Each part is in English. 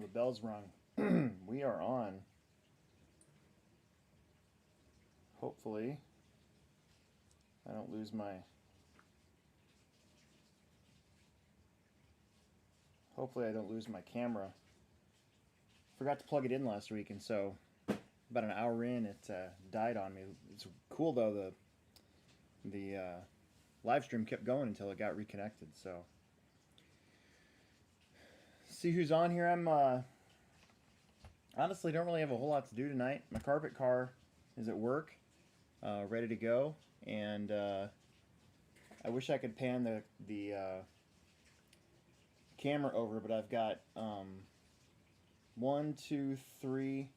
the bell's rung. We are on. Hopefully, I don't lose my... Hopefully I don't lose my camera. Forgot to plug it in last week, and so about an hour in, it died on me. It's cool though. The live stream kept going until it got reconnected. So, see who's on here. I'm honestly don't really have a whole lot to do tonight. My carpet car is at work, ready to go, and I wish I could pan the camera over, but I've got 1, 2, 3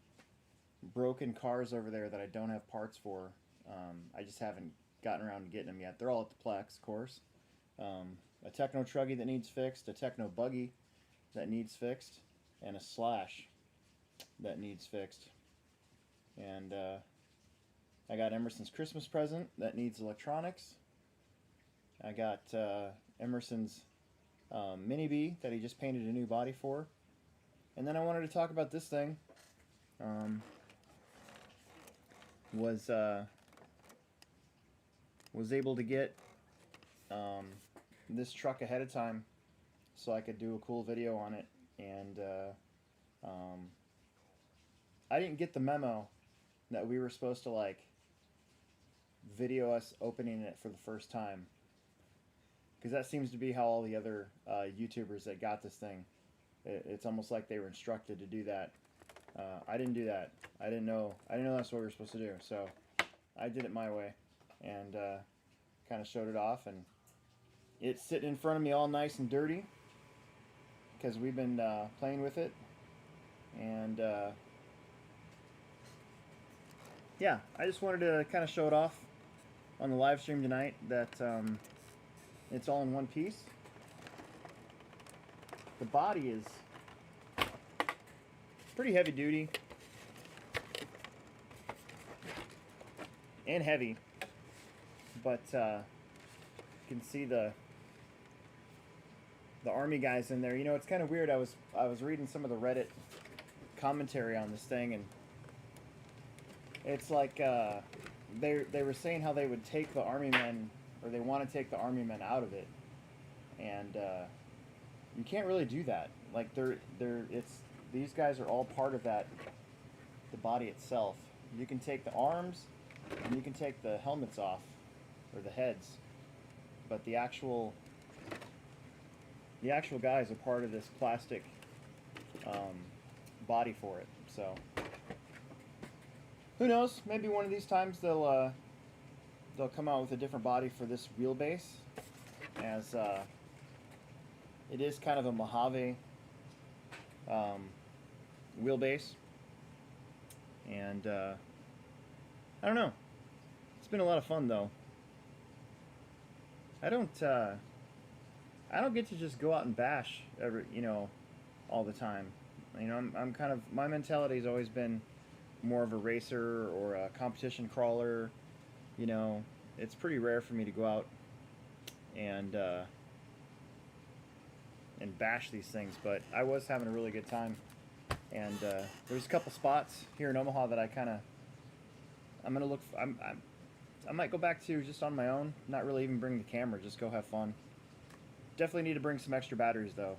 broken cars over there that I don't have parts for. I just haven't gotten around to getting them yet. They're all at the Plex, of course. A Techno Truggy that needs fixed, a Techno Buggy that needs fixed, and a Slash that needs fixed. And I got Emerson's Christmas present that needs electronics. I got Emerson's Mini B that he just painted a new body for. And then I wanted to talk about this thing. Was able to get this truck ahead of time so I could do a cool video on it. And I didn't get the memo that we were supposed to like video us opening it for the first time, because that seems to be how all the other YouTubers that got this thing, it's almost like they were instructed to do that. I didn't do that. I didn't know that's what we were supposed to do. So I did it my way and kind of showed it off, and it's sitting in front of me all nice and dirty because we've been playing with it. And yeah, I just wanted to kind of show it off on the live stream tonight that it's all in one piece. The body is pretty heavy duty and heavy, but you can see the Army guys in there. You know, it's kind of weird. I was reading some of the Reddit commentary on this thing, and it's like they were saying how they would take the Army men, or they want to take the Army men out of it, and you can't really do that. Like these guys are all part of that, the body itself. You can take the arms and you can take the helmets off, or the heads, but the actual guys are part of this plastic body for it. So who knows? Maybe one of these times they'll come out with a different body for this wheelbase, as it is kind of a Mojave wheelbase, and I don't know. It's been a lot of fun though. I don't get to just go out and bash all the time. You know, I'm kind of, my mentality has always been more of a racer or a competition crawler. You know, it's pretty rare for me to go out and bash these things, but I was having a really good time. And there's a couple spots here in Omaha that I might go back to just on my own, not really even bring the camera, just go have fun. Definitely need to bring some extra batteries though.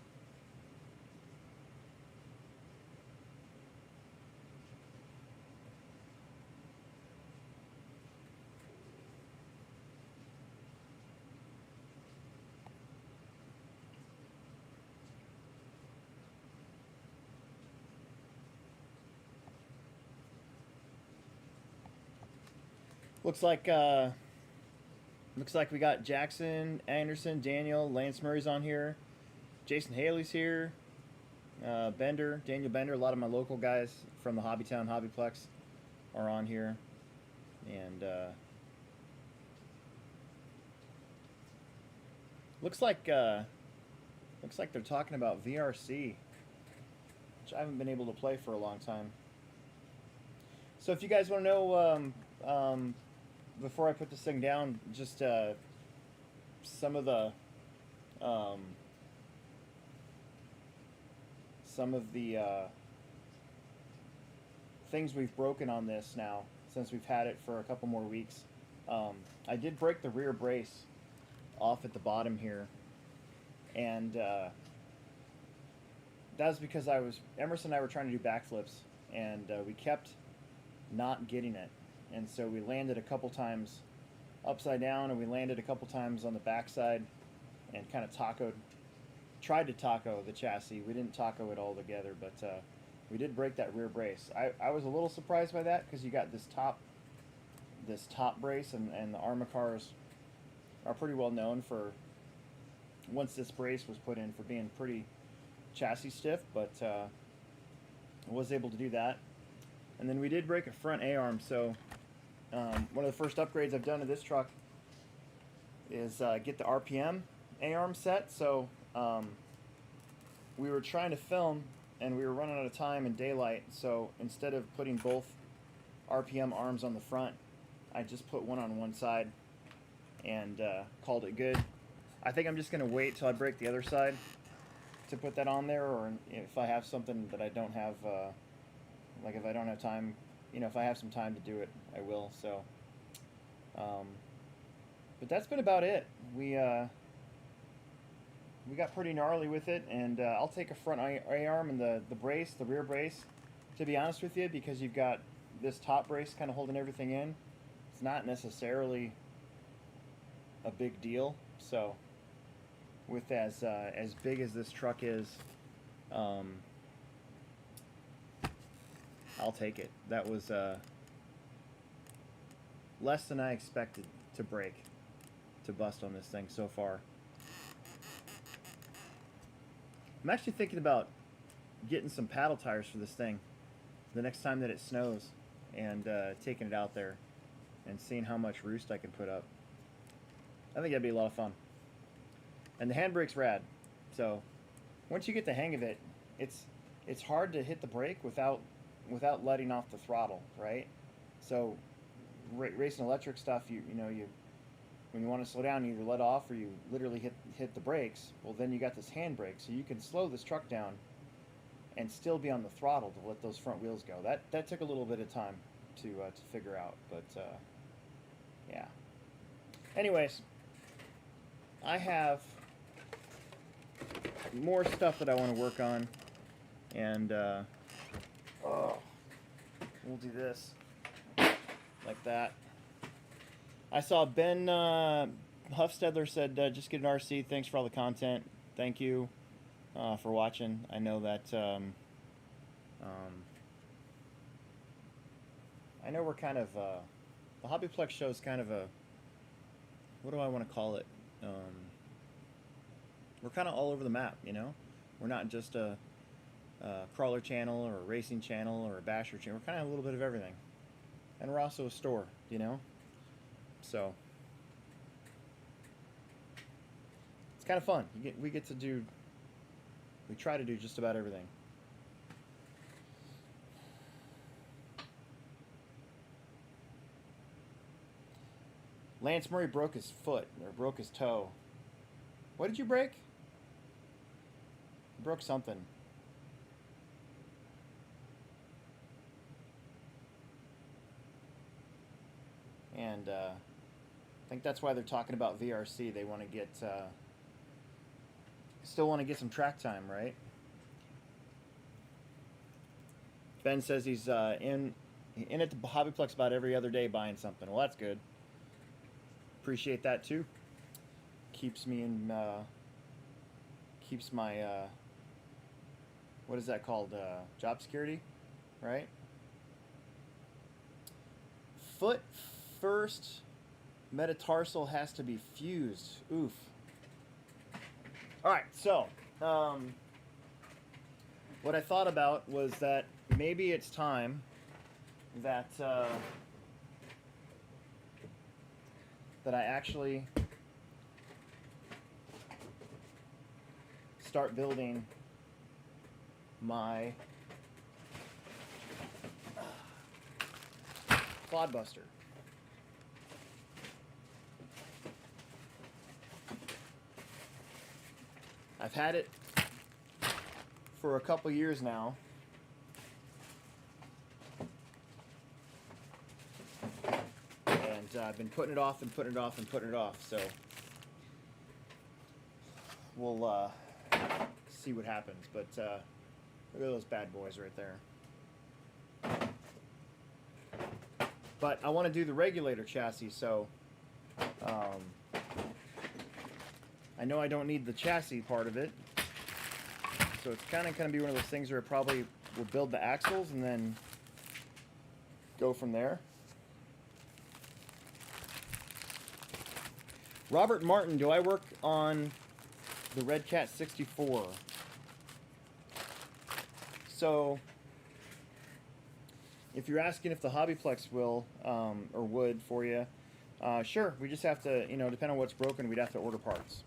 Looks like we got Jackson, Anderson, Daniel, Lance Murray's on here, Jason Haley's here, Daniel Bender. A lot of my local guys from the Hobbytown Hobbyplex are on here, and looks like they're talking about VRC, which I haven't been able to play for a long time. So if you guys want to know, before I put this thing down, just some of the some of the things we've broken on this now, since we've had it for a couple more weeks. I did break the rear brace off at the bottom here, and that was because Emerson and I were trying to do backflips, and we kept not getting it, and so we landed a couple times upside down, and we landed a couple times on the backside, and kind of tried to taco the chassis. We didn't taco it all together, but we did break that rear brace. I was a little surprised by that, because you got this top brace, and the Arrma cars are pretty well known for, once this brace was put in, for being pretty chassis stiff, but I was able to do that. And then we did break a front A-arm, so one of the first upgrades I've done to this truck is get the RPM A-arm set. So we were trying to film, and we were running out of time in daylight, so instead of putting both RPM arms on the front, I just put one on one side and called it good. I think I'm just going to wait till I break the other side to put that on there, or if I have something that I don't have, like if I don't have time, if I have some time to do it, I will. So, but that's been about it. We got pretty gnarly with it, and I'll take a front A-arm and the brace, the rear brace, to be honest with you, because you've got this top brace kind of holding everything in. It's not necessarily a big deal. So with as big as this truck is, I'll take it. That was less than I expected to bust on this thing so far. I'm actually thinking about getting some paddle tires for this thing the next time that it snows, and taking it out there and seeing how much roost I can put up. I think that'd be a lot of fun. And the handbrake's rad. So once you get the hang of it, it's hard to hit the brake without letting off the throttle, right? So racing electric stuff, you when you want to slow down, you either let off or you literally hit the brakes. Well, then you got this handbrake, so you can slow this truck down and still be on the throttle to let those front wheels go. That took a little bit of time to figure out, but yeah. Anyways, I have more stuff that I want to work on, and we'll do this like that. I saw Ben Huffstedler said, just get an RC. Thanks for all the content. Thank you for watching. I know that I know we're kind of the Hobbyplex show is kind of a, what do I want to call it? We're kind of all over the map, We're not just a crawler channel or a racing channel or a basher channel. We're kind of a little bit of everything, and we're also a store, So it's kind of fun. We try to do just about everything. Lance Murray broke his foot, or broke his toe. What did you break? You broke something. And I think that's why they're talking about VRC. They want to get, still want to get some track time, right? Ben says he's in at the Hobbyplex about every other day buying something. Well, that's good. Appreciate that too. Keeps me in, keeps my, what is that called? Job security, right? Foot first metatarsal has to be fused. Oof. Alright, so what I thought about was that maybe it's time that that I actually start building my Clodbuster. I've had it for a couple years now. And I've been putting it off and putting it off and putting it off, so we'll see what happens. But look at those bad boys right there. But I want to do the regulator chassis, so I know I don't need the chassis part of it. So it's kind of going to be one of those things where it probably will build the axles and then go from there. Robert Martin, do I work on the Red Cat 64? So, if you're asking if the Hobbyplex will or would for you, sure. We just have to, you know, depending on what's broken, we'd have to order parts.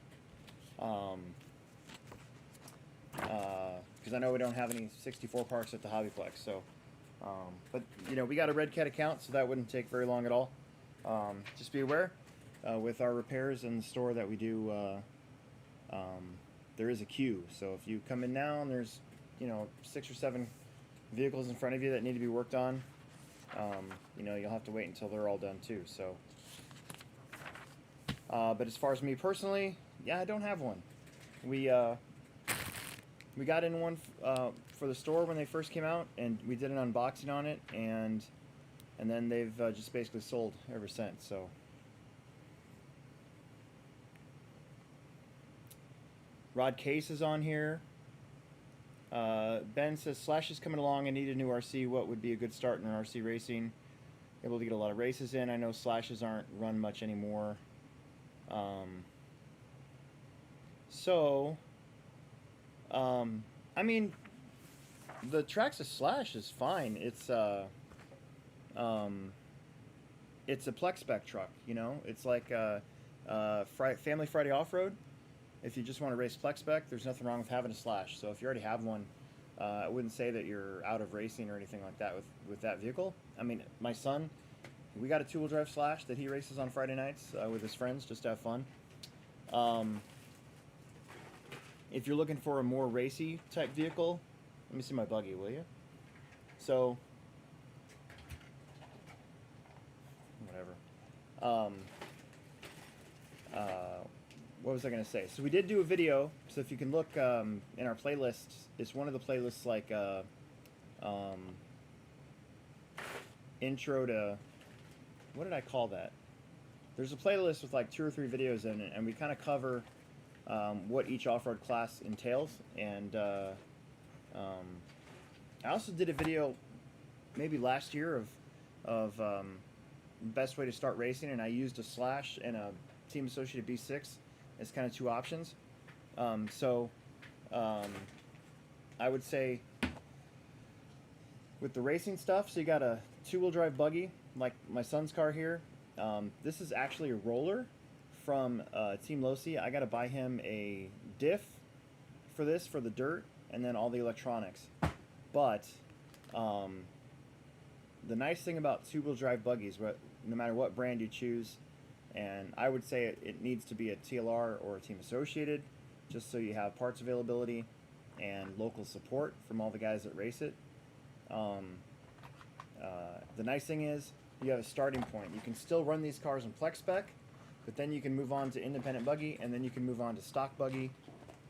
Because I know we don't have any 64 parts at the Hobbyplex. So, but you know, we got a Red Cat account, so that wouldn't take very long at all. Just be aware. With our repairs in the store that we do, there is a queue. So if you come in now and there's, you know, 6 or 7 vehicles in front of you that need to be worked on, you know, you'll have to wait until they're all done too. So, but as far as me personally, yeah, I don't have one. We got in one for the store when they first came out, and we did an unboxing on it, and then they've just basically sold ever since. So. Rod Case is on here. Ben says, Slash is coming along. I need a new RC. What would be a good start in RC racing? Able to get a lot of races in. I know Slashes aren't run much anymore. I mean, the Traxxas Slash is fine. It's a Plex spec truck, you know? It's like Family Friday Off-Road. If you just want to race Plex spec, there's nothing wrong with having a Slash. So if you already have one, I wouldn't say that you're out of racing or anything like that with that vehicle. I mean, my son, we got a 2-wheel drive Slash that he races on Friday nights with his friends just to have fun. If you're looking for a more racy type vehicle, let me see my Buggy, will you? So, whatever. What was I going to say? So we did do a video, so if you can look in our playlists, it's one of the playlists like intro to, what did I call that? There's a playlist with like 2 or 3 videos in it, and we kind of cover what each off-road class entails. And I also did a video maybe last year of best way to start racing, and I used a Slash and a Team Associated B6 as kind of 2 options. I would say with the racing stuff, so you got a 2-wheel drive Buggy, like my son's car here. This is actually a roller from Team Losi. I got to buy him a diff for this, for the dirt, and then all the electronics. But the nice thing about 2-wheel drive buggies, no matter what brand you choose, and I would say it needs to be a TLR or a Team Associated, just so you have parts availability and local support from all the guys that race it. The nice thing is you have a starting point. You can still run these cars in Plex spec, but then you can move on to independent buggy, and then you can move on to stock buggy,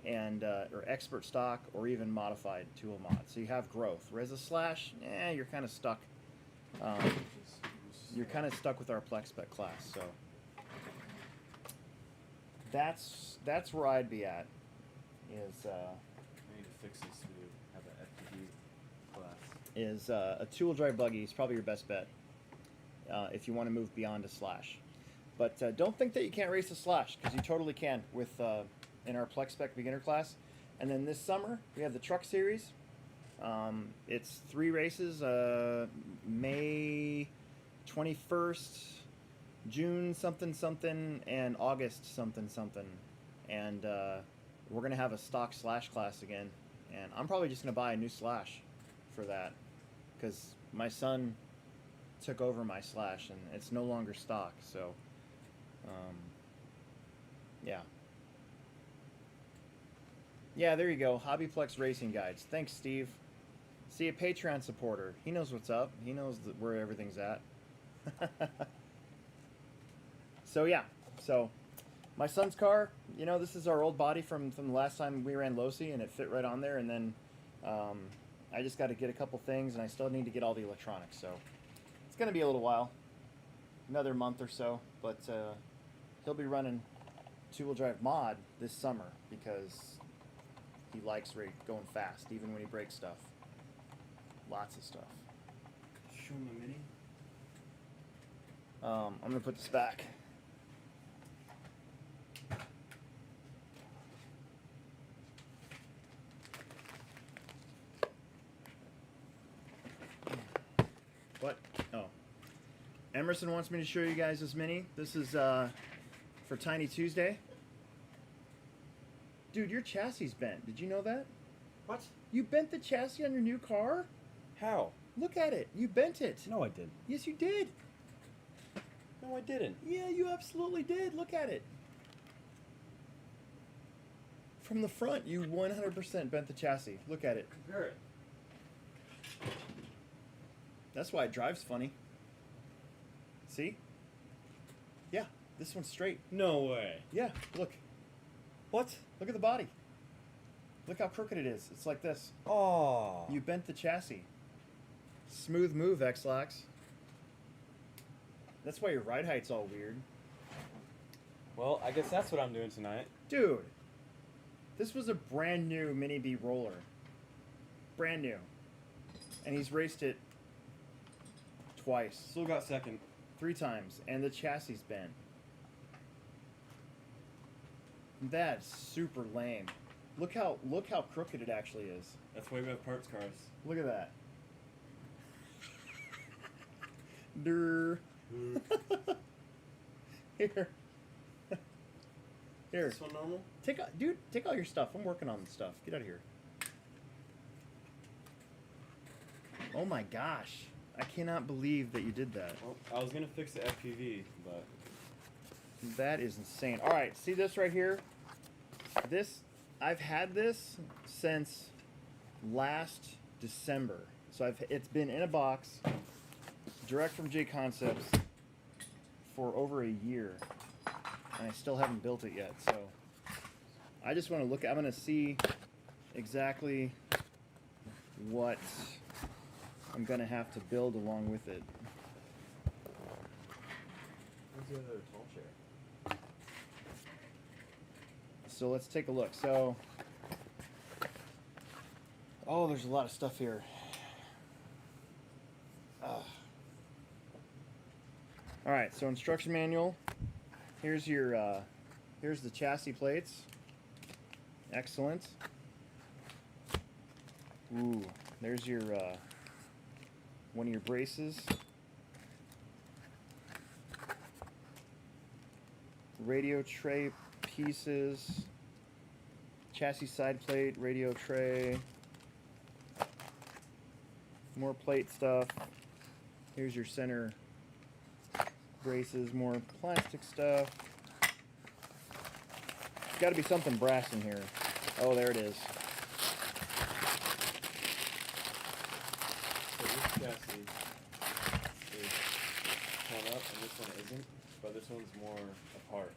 and or expert stock, or even modified tool mod. So you have growth. Whereas a Slash, you're kind of stuck. You're kind of stuck with our Plex spec class. So that's where I'd be at. Is I need to fix this to have an FTD class. Is a 2-wheel drive buggy is probably your best bet if you want to move beyond a Slash. But don't think that you can't race a Slash, because you totally can with in our Plex spec beginner class. And then this summer we have the Truck Series. It's 3 races: May 21st, June something something, and August something something. And we're gonna have a stock Slash class again. And I'm probably just gonna buy a new Slash for that, because my son took over my Slash and it's no longer stock. So Yeah, there you go. Hobbyplex Racing Guides. Thanks, Steve. See, a Patreon supporter. He knows what's up. He knows where everything's at. So, yeah. So, my son's car, you know, this is our old body from the last time we ran Losi, and it fit right on there. And then I just got to get a couple things, and I still need to get all the electronics. So, it's going to be a little while. Another month or so. But he'll be running two-wheel drive mod this summer because he likes going fast, even when he breaks stuff. Lots of stuff. Show him the Mini. I'm going to put this back. What? Oh. Emerson wants me to show you guys this Mini. This is for Tiny Tuesday. Dude, your chassis bent. Did you know that? What? You bent the chassis on your new car? How? Look at it. You bent it. No, I didn't. Yes, you did. No, I didn't. Yeah, you absolutely did. Look at it. From the front, you 100% bent the chassis. Look at it. Compare it. That's why it drives funny. See? Yeah, this one's straight. No way. Yeah, look. What? Look at the body. Look how crooked it is. It's like this. Oh. You bent the chassis. Smooth move, X-Lax. That's why your ride height's all weird. Well, I guess that's what I'm doing tonight. Dude, this was a brand new Mini B roller. Brand new. And he's raced it twice. Still got second. 3 times. And the chassis bent. That's super lame. Look how crooked it actually is. That's why we have parts cars. Look at that. Durr. Here. Here. This one normal? Take all your stuff. I'm working on the stuff. Get out of here. Oh my gosh. I cannot believe that you did that. Well, I was gonna fix the FPV, but That is insane. All right, see this right here? I've had this since last December. So it's been in a box, direct from J Concepts, for over a year, and I still haven't built it yet. So I just want to look. I'm going to see exactly what I'm going to have to build along with it. where's the other tall chair? So let's take a look. So, oh, there's a lot of stuff here. All right, so instruction manual. Here's your, here's the chassis plates. Excellent. Ooh, there's your, one of your braces. Radio tray pieces. Chassis side plate, radio tray. More plate stuff. Here's your center braces, more plastic stuff. There's got to be something brass in here. Oh, there it is. So this chassis is torn up and this one isn't, but this one's more apart.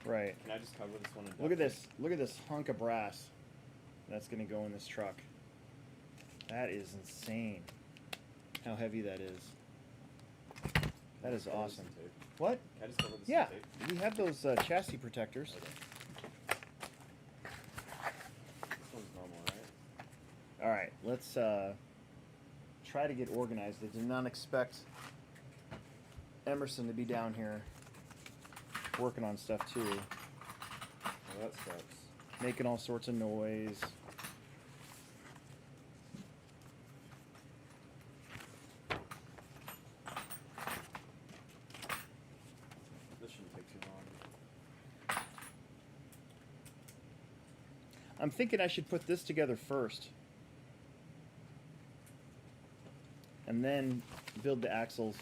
Right. Can I just cover this one in Look at duct this. Look at this hunk of brass that's going to go in this truck. That is insane. How heavy that is. That is Cover this awesome. in tape? What? Can I just cover this Yeah, in tape? we have those chassis protectors. Okay. This one's normal, right? All right, let's try to get organized. I did not expect Emerson to be down here working on stuff too, Well, that sucks. making all sorts of noise. This shouldn't take too long. I'm thinking I should put this together first, and then build the axles.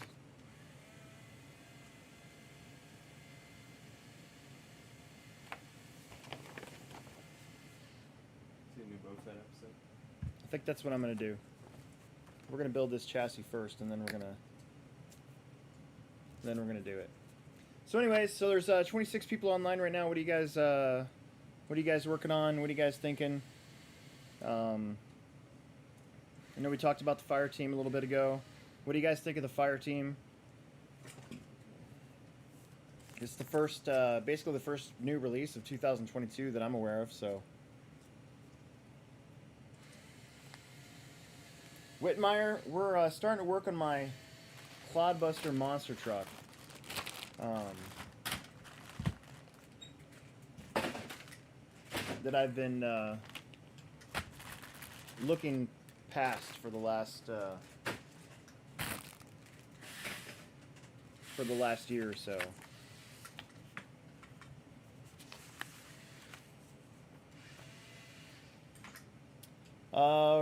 road fed episode. I think that's what I'm gonna do. We're gonna build this chassis first, and then we're gonna do it. So, anyways, so there's 26 people online right now. What are you guys working on? What are you guys thinking? I know we talked about the fire team a little bit ago. What do you guys think of the fire team? It's the first, basically the first new release of 2022 that I'm aware of. So, Whitmire, we're starting to work on my Clodbuster monster truck. That I've been looking past for the last year or so.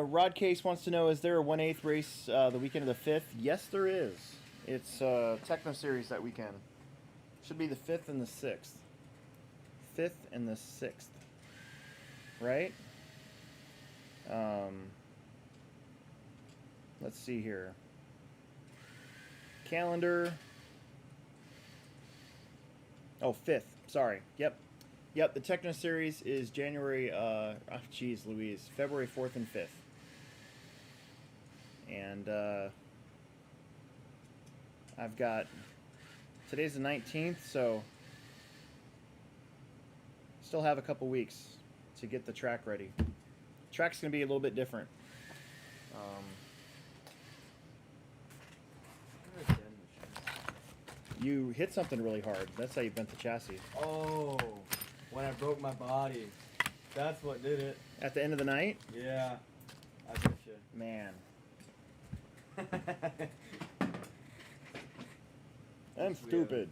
Rod Case wants to know, is there a 1/8 race the weekend of the 5th? Yes, there is. It's Techno Series that weekend. Should be the 5th and the 6th. 5th and the 6th. Right? Let's see here. Calendar. Oh, 5th. Sorry. Yep. Yep, the Techno Series is January, February 4th and 5th. And, I've got, today's the 19th, so still have a couple weeks to get the track ready. Track's going to be a little bit different. You hit something really hard. That's how you bent the chassis. Oh, when I broke my body. That's what did it. At the end of the night? Yeah. I bet you. Man. I'm stupid.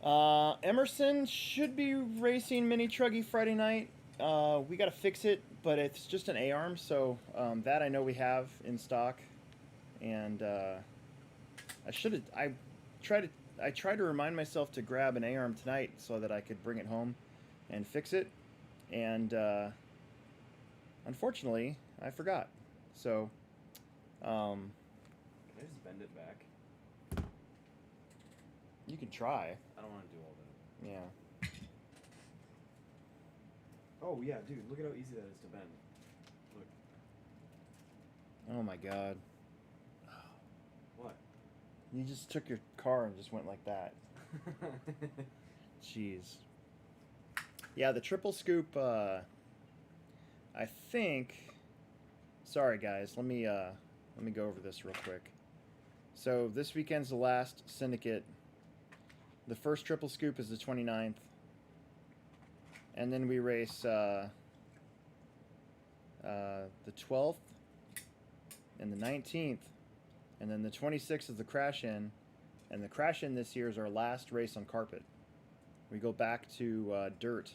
Emerson should be racing MiniChuggy Friday night. We gotta fix it, but it's just an A-arm, so that I know we have in stock. And I tried to remind myself to grab an A-arm tonight so that I could bring it home and fix it. And unfortunately, I forgot. So, Can I just bend it back? you can try. I don't want to do all that. Yeah. Oh yeah, dude, look at how easy that is to bend. Look. Oh my God. What? You just took your car and just went like that. Jeez. Yeah, the triple scoop, I think... Sorry guys, let me go over this real quick. So this weekend's the last syndicate. The first triple scoop is the 29th. And then we race the 12th and the 19th. And then the 26th is the crash-in. And the crash-in this year is our last race on carpet. We go back to dirt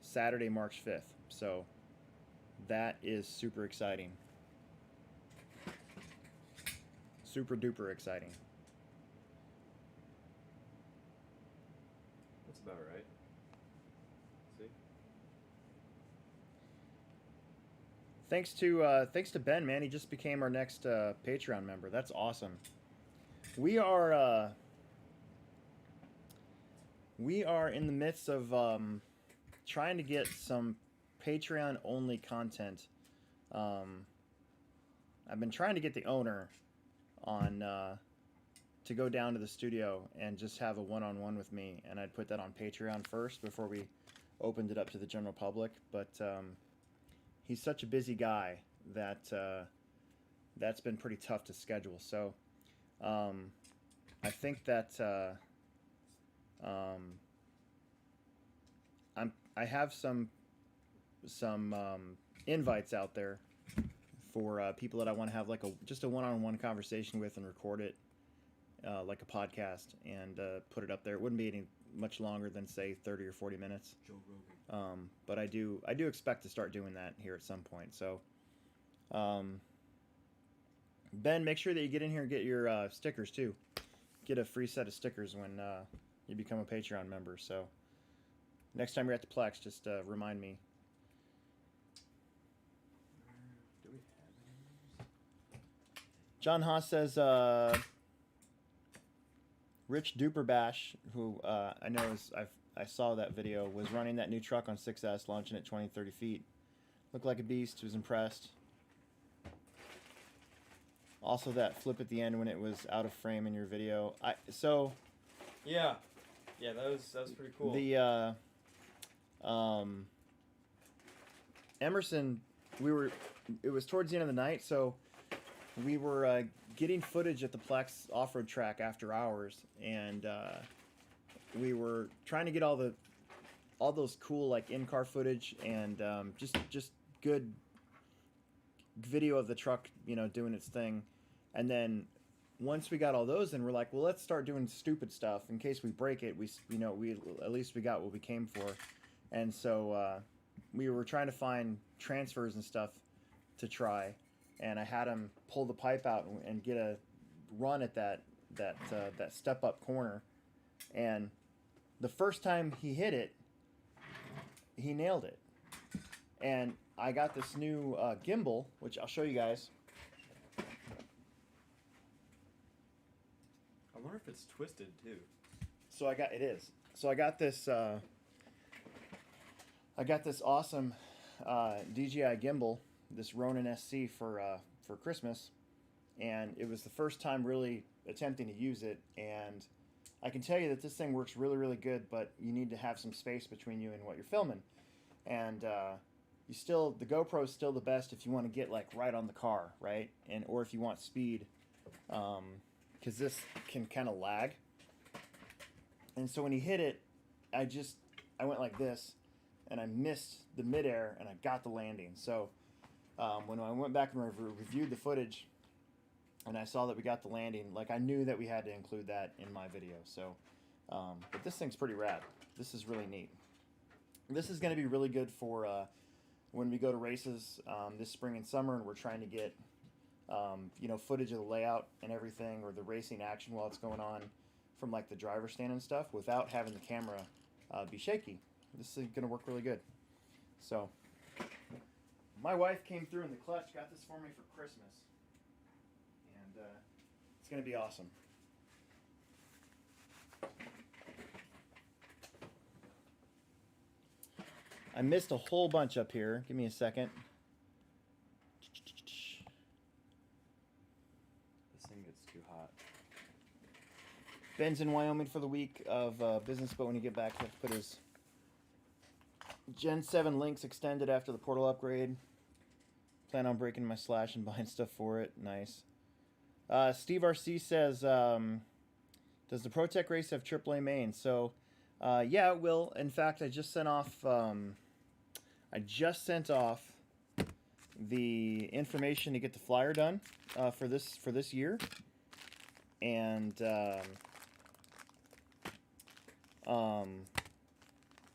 Saturday, March 5th. So that is super exciting. Super duper exciting. That's about right. See? Thanks to Ben, man. He just became our next Patreon member. That's awesome. We are in the midst of trying to get some Patreon only content. I've been trying to get the owner on to go down to the studio and just have a one-on-one with me, and I'd put that on Patreon first before we opened it up to the general public. But he's such a busy guy that that's been pretty tough to schedule. So I think that I have some invites out there for people that I want to have like just a one-on-one conversation with and record it like a podcast and put it up there. It wouldn't be any much longer than say 30 or 40 minutes. Joe Rogan. But I do expect to start doing that here at some point. So Ben, make sure that you get in here and get your stickers too. Get a free set of stickers when you become a Patreon member. So Next time you're at the Plex, just remind me. Do we have any? John Haas says, Rich Duperbash, who I know is, I saw that video, was running that new truck on 6S, launching at 20, 30 feet. Looked like a beast, was impressed. Also that flip at the end when it was out of frame in your video. Yeah, that was pretty cool. The Emerson, it was towards the end of the night, so we were getting footage at the Plex off-road track after hours, and we were trying to get all those cool like in-car footage and just good video of the truck, doing its thing. And then once we got all those in, we're like, well, let's start doing stupid stuff in case we break it. We at least we got what we came for. And so we were trying to find transfers and stuff to try, and I had him pull the pipe out and get a run at that step up corner. And the first time he hit it, he nailed it. And I got this new gimbal, which I'll show you guys. I wonder if it's twisted too. It is. So I got this awesome DJI gimbal, this Ronin SC for Christmas, and it was the first time really attempting to use it. And I can tell you that this thing works really, really good, but you need to have some space between you and what you're filming. And the GoPro is still the best if you want to get like right on the car, right? Or if you want speed, because this can kind of lag. And so when he hit it, I went like this, and I missed the midair, and I got the landing. So when I went back and reviewed the footage, and I saw that we got the landing, like I knew that we had to include that in my video. So, but this thing's pretty rad. This is really neat. This is going to be really good for when we go to races this spring and summer, and we're trying to get footage of the layout and everything, or the racing action while it's going on from like the driver's stand and stuff, without having the camera be shaky. This is going to work really good. So, my wife came through in the clutch, got this for me for Christmas, and it's going to be awesome. I missed a whole bunch up here. Give me a second. This thing gets too hot. Ben's in Wyoming for the week of business, but when you get back, he has to put his Gen 7 links extended after the portal upgrade. Plan on breaking my Slash and buying stuff for it. Nice. Steve RC says, does the ProTech race have AAA mains? So, yeah, it will. In fact, I just sent off the information to get the flyer done for this year, and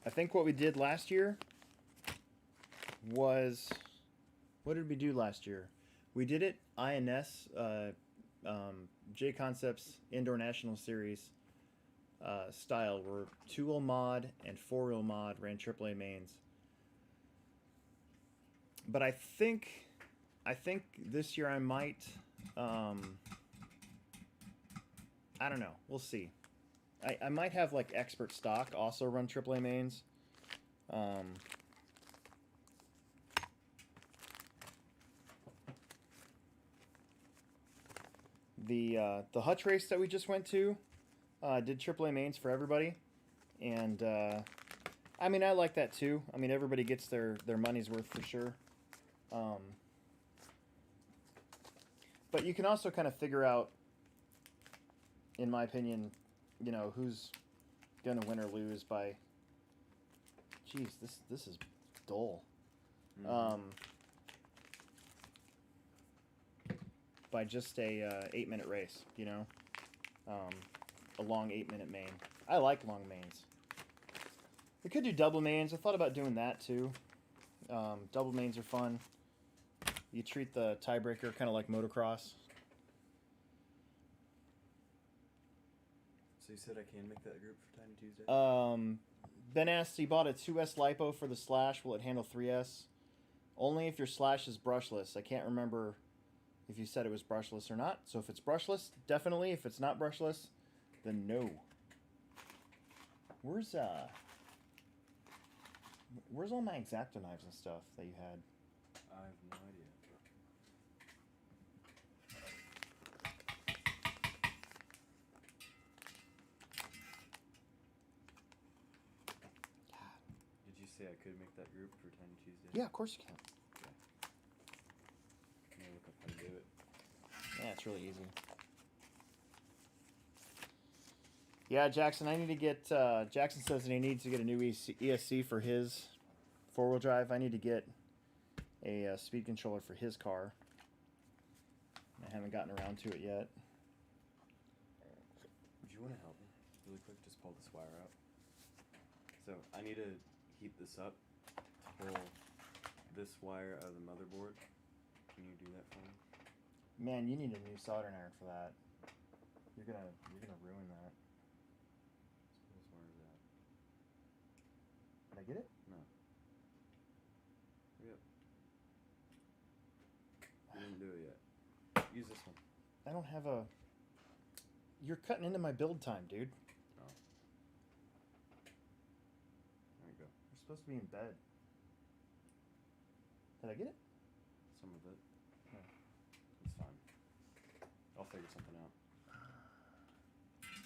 I think what we did last year was, what did we do last year? We did it INS, J Concepts Indoor National Series style, where 2-wheel mod and 4-wheel mod ran AAA mains. But I think this year I might, I don't know, we'll see. I might have like expert stock also run AAA mains. The Hutch race that we just went to did AAA mains for everybody, and I mean, I like that too. I mean, everybody gets their money's worth for sure. But you can also kind of figure out, in my opinion, who's gonna win or lose by. Jeez, this is dull. Mm-hmm. By just a 8-minute race, a long 8-minute main. I like long mains. We could do double mains. I thought about doing that too. Double mains are fun. You treat the tiebreaker kind of like motocross. So you said I can make that group for Tiny Tuesday? Ben asked, he bought a 2S LiPo for the Slash. Will it handle 3S? Only if your Slash is brushless. I can't remember if you said it was brushless or not. So if it's brushless, definitely. If it's not brushless, then no. Where's all my X-Acto knives and stuff that you had? I have no idea. Did you say I could make that group for Tiny Tuesday? Yeah, of course you can. Okay. I'm gonna look up how to do it. Yeah, it's really easy. Yeah, Jackson, I need to get... Jackson says that he needs to get a new ESC for his four-wheel drive. I need to get a speed controller for his car. I haven't gotten around to it yet. Would you want to help me really quick? Just pull this wire out. So I need to heat this up to pull this wire out of the motherboard. Can you do that for me? Man, you need a new soldering iron for that. You're gonna ruin that. So this wire is out. Did I get it? No. Hurry up. You didn't do it yet. Use this one. I don't have a... You're cutting into my build time, dude. Oh. There you go. You're supposed to be in bed. Did I get it? Some of it. Yeah. It's fine. I'll figure something out.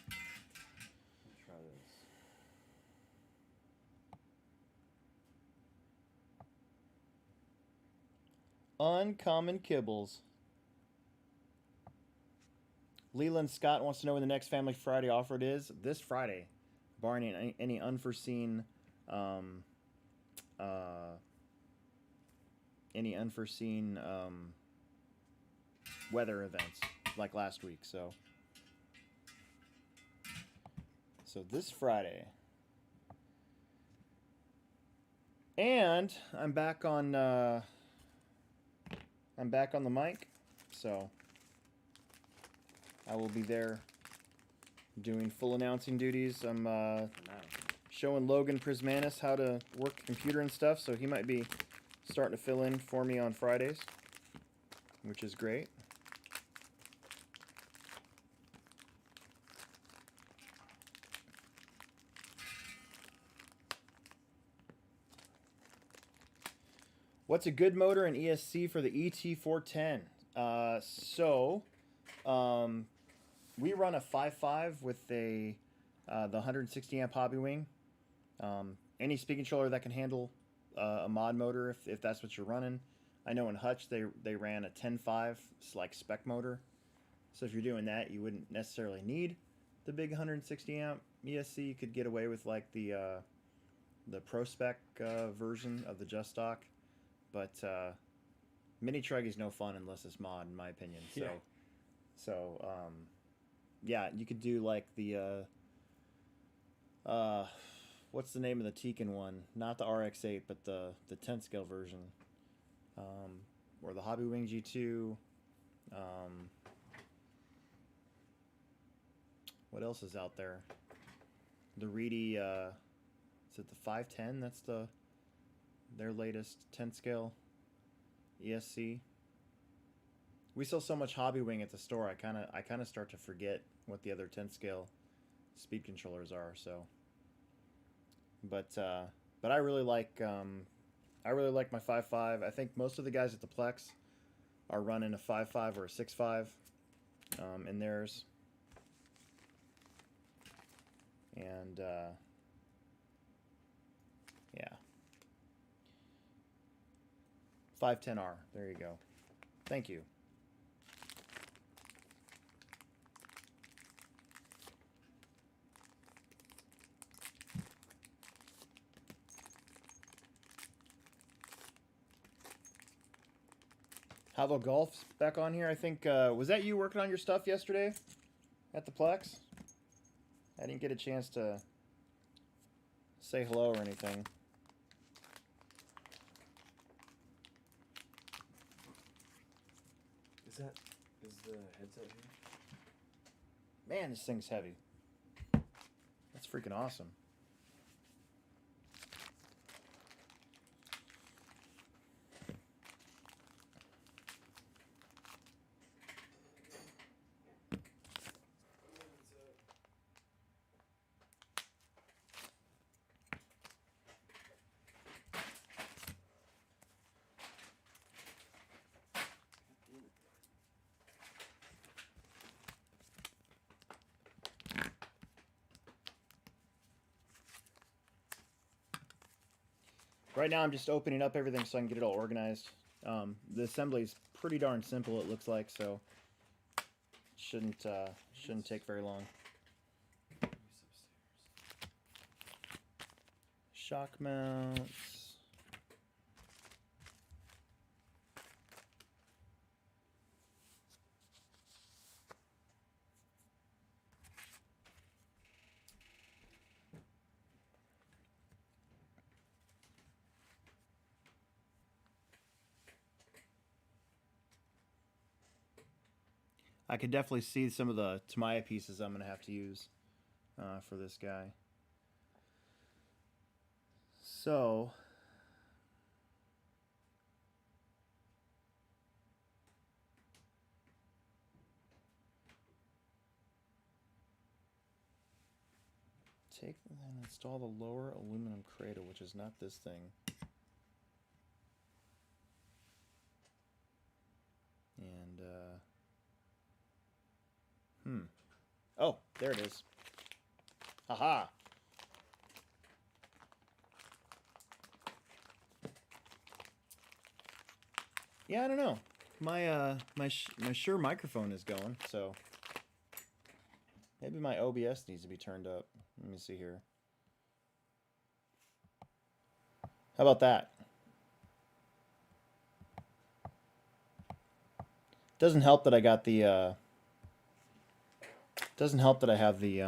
Let's try this. Uncommon Kibbles. Leland Scott wants to know when the next Family Friday offer it is. This Friday, barring any unforeseen weather events like last week. So this Friday. And I'm back on the mic, so I will be there doing full announcing duties. I'm showing Logan Prismanis how to work the computer and stuff, so he might be starting to fill in for me on Fridays, which is great. What's a good motor and ESC for the ET410? We run a 5.5 with the 160 amp Hobby Wing. Any speed controller that can handle a mod motor, if that's what you're running. I know in Hutch they ran a 10.5 like spec motor. So if you're doing that, you wouldn't necessarily need the big 160 amp ESC. You could get away with like the Pro Spec version of the Just Stock. But MiniChuggy is no fun unless it's mod, in my opinion. Yeah, you could do like the what's the name of the Tekin one? Not the RX-8, but the 10 scale version, or the Hobby Wing G2. What else is out there? The Reedy, is it the 510? That's their latest 10 scale ESC. We sell so much Hobby Wing at the store, I kind of start to forget what the other 10 scale speed controllers are. So, but I really like my 5.5. I think most of the guys at the Plex are running a 5.5 or a 6.5 in theirs, and yeah. 510R. There you go. Thank you. Havo Golf's back on here. I think, was that you working on your stuff yesterday at the Plex? I didn't get a chance to say hello or anything. Is the headset here? Man, this thing's heavy. That's freaking awesome. Right now I'm just opening up everything so I can get it all organized. The assembly is pretty darn simple, it looks like, so shouldn't take very long. Shock mounts. I could definitely see some of the Tamiya pieces I'm going to have to use for this guy. So, take and install the lower aluminum cradle, which is not this thing. And, oh, there it is. Haha. Yeah, I don't know. My Shure microphone is going, so maybe my OBS needs to be turned up. Let me see here. How about that? Doesn't help that I got the doesn't help that I have the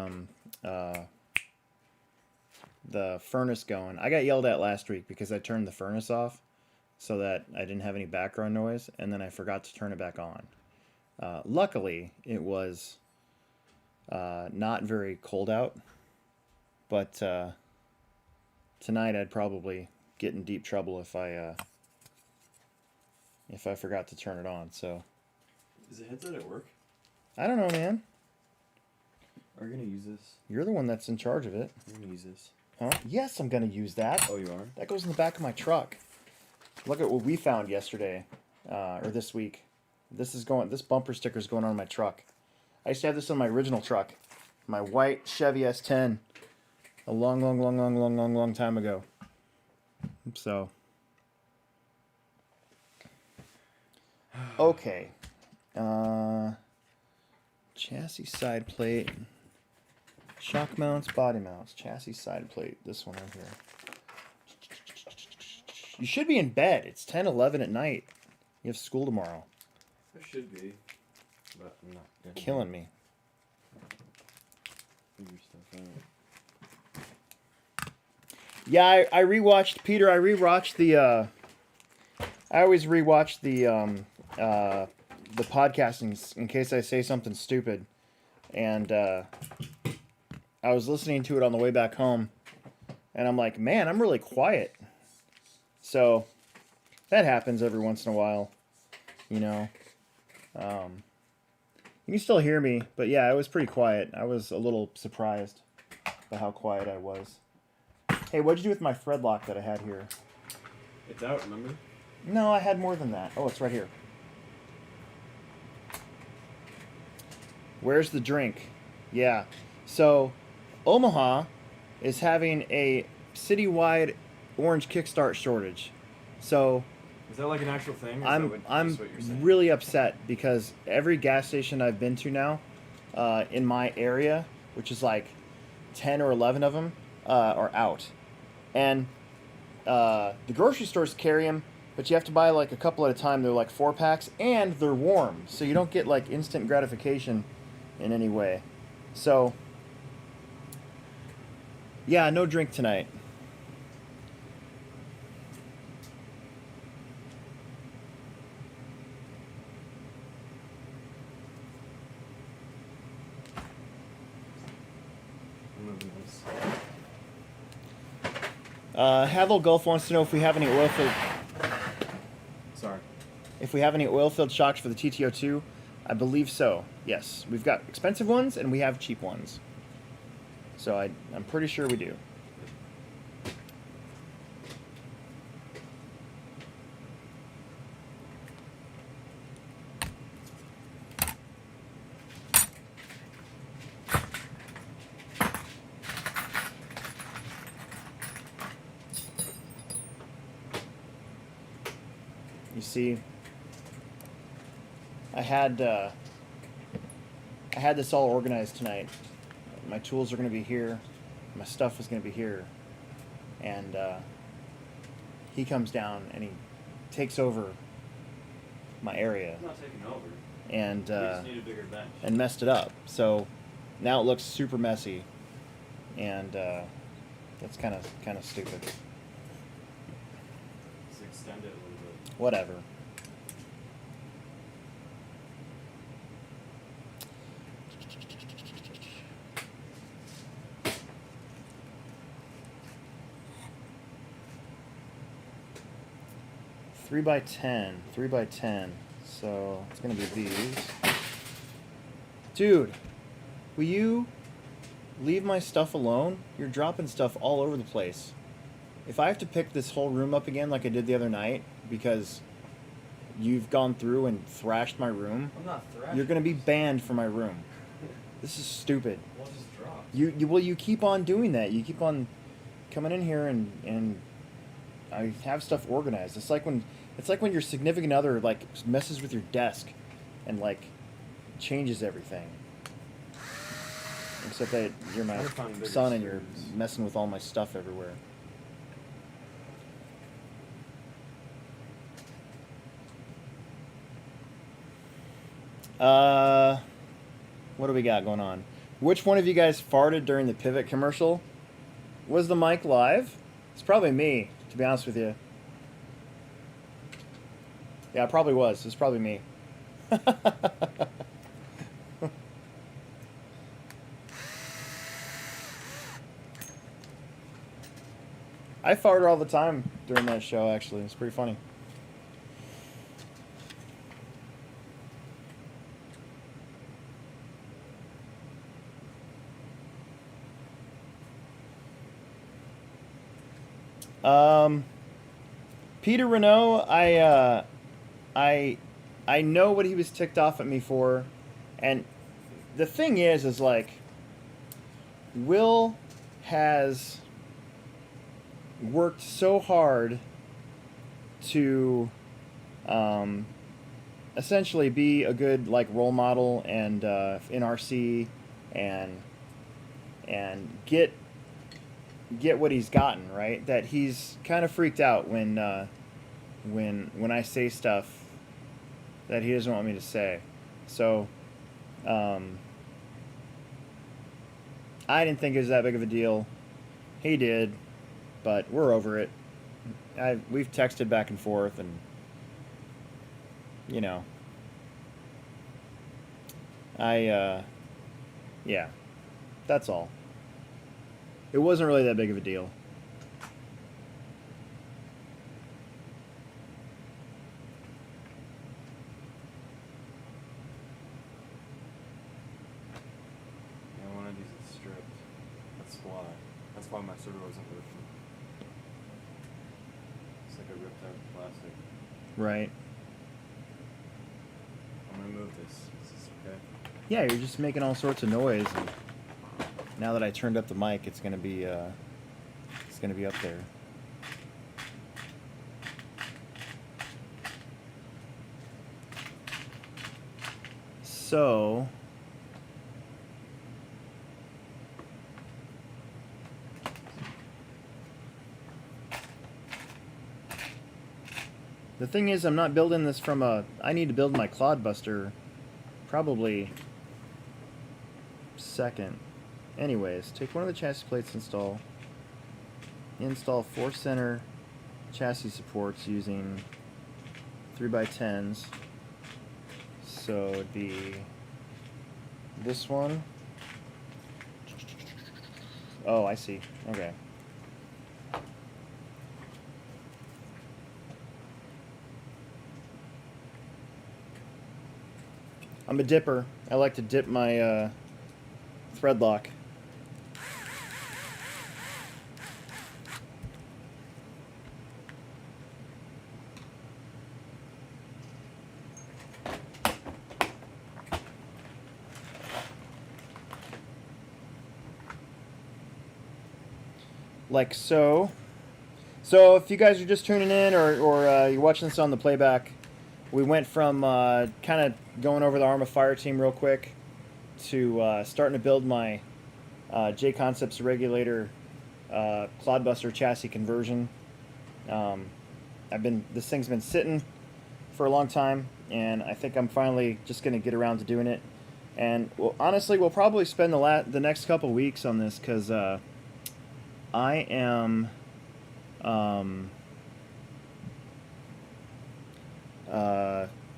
furnace going. I got yelled at last week because I turned the furnace off so that I didn't have any background noise, and then I forgot to turn it back on. Luckily, it was not very cold out, but tonight I'd probably get in deep trouble if I forgot to turn it on. So, is the headset at work? I don't know, man. Are you gonna use this? You're the one that's in charge of it. I'm gonna use this. Huh? Yes, I'm gonna use that. Oh, you are? That goes in the back of my truck. Look at what we found yesterday, or this week. This bumper sticker is going on my truck. I used to have this on my original truck, my white Chevy S10, a long time ago. So, okay, chassis side plate, shock mounts, body mounts, chassis side plate. This one right here. You should be in bed. It's 10:11 at night. You have school tomorrow. I should be, but I'm not. Killing me. Figure stuff out. Yeah, I rewatched Peter. I rewatched the. I always rewatch the podcasting in case I say something stupid, and I was listening to it on the way back home, and I'm like, man, I'm really quiet. So that happens every once in a while, you know. You can still hear me, but yeah, I was pretty quiet. I was a little surprised by how quiet I was. Hey, what'd you do with my thread lock that I had here? It's out, remember? No, I had more than that. Oh, it's right here. Where's the drink? Yeah. So, Omaha is having a citywide orange kickstart shortage. So, is that like an actual thing? Or I'm really upset because every gas station I've been to now, in my area, which is like 10 or 11 of them, are out. And the grocery stores carry them, but you have to buy like a couple at a time. They're like 4-packs, and they're warm, so you don't get like instant gratification in any way. So, yeah, no drink tonight. Havel Gulf wants to know if we have any oil-filled. Sorry. If we have any oil-filled shocks for the TTO2, I believe so. Yes, we've got expensive ones and we have cheap ones. So I'm pretty sure we do. You see, I had this all organized tonight. My tools are going to be here. My stuff is going to be here. And he comes down and he takes over my area. I'm not taking over. And We just need a bigger bench. and messed it up. So now it looks super messy, and that's kind of stupid. Let's extend it a little bit. Whatever. Three by 10. So it's gonna be these. Dude, will you leave my stuff alone? You're dropping stuff all over the place. If I have to pick this whole room up again like I did the other night because you've gone through and thrashed my room, I'm not thrashing. you're gonna be banned from my room. This is stupid. We'll just drop. You keep on doing that. You keep on coming in here and I have stuff organized. It's like when your significant other like messes with your desk and like changes everything. Except that you're my Gotta find bigger son and you're screws. messing with all my stuff everywhere. What do we got going on? Which one of you guys farted during the Pivot commercial? Was the mic live? It's probably me, to be honest with you. Yeah, it probably was. It's probably me. I fart all the time during that show, actually. It's pretty funny. Peter Renault, I know what he was ticked off at me for, and the thing is like, Will has worked so hard to essentially be a good like role model and in RC and get what he's gotten, right? That he's kind of freaked out when I say stuff that he doesn't want me to say. So I didn't think it was that big of a deal. He did, but we're over it. We've texted back and forth, and you know, yeah, that's all. It wasn't really that big of a deal. Yeah, one of these is stripped. That's why. That's why my server wasn't working. It's like a ripped out plastic. Right. I'm gonna move this. Is this okay? Yeah, you're just making all sorts of noise. And now that I turned up the mic, it's gonna be up there. So the thing is, I'm not building this from a. I need to build my Clodbuster probably second. Anyways, take one of the chassis plates, install 4 center chassis supports using 3x10s. So it'd be this one. Oh, I see. Okay. I'm a dipper. I like to dip my thread lock. Like so. So if you guys are just tuning in or you're watching this on the playback, we went from kind of going over the Arrma Fireteam real quick to starting to build my J-Concepts regulator Clodbuster chassis conversion. This thing's been sitting for a long time, and I think I'm finally just going to get around to doing it. And well, honestly, we'll probably spend the next couple weeks on this because I am I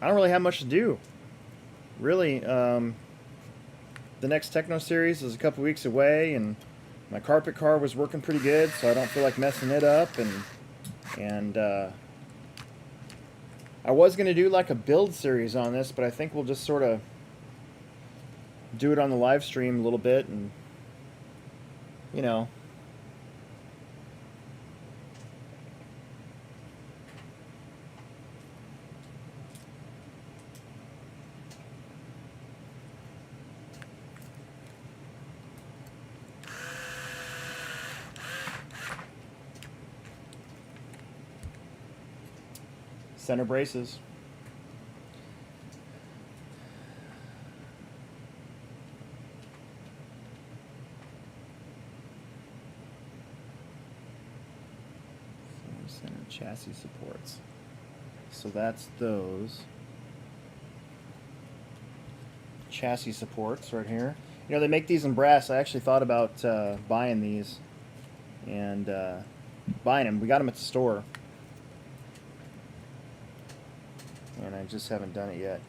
don't really have much to do. Really, the next Techno Series is a couple weeks away, and my carpet car was working pretty good, so I don't feel like messing it up. And I was going to do like a build series on this, but I think we'll just sort of do it on the live stream a little bit, and you know. Center braces. Center chassis supports. So that's those. Chassis supports right here. You know, they make these in brass. I actually thought about buying these and buying them. We got them at the store. And I just haven't done it yet.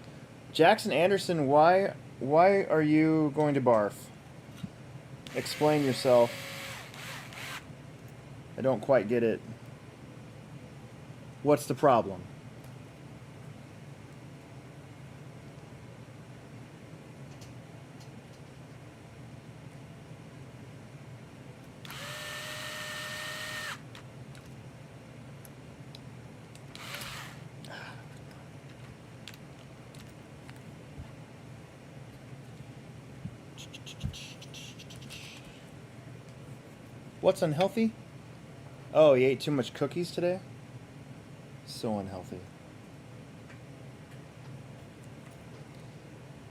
Jackson Anderson, why are you going to barf? Explain yourself. I don't quite get it. What's the problem? What's unhealthy? Oh, you ate too much cookies today? So unhealthy.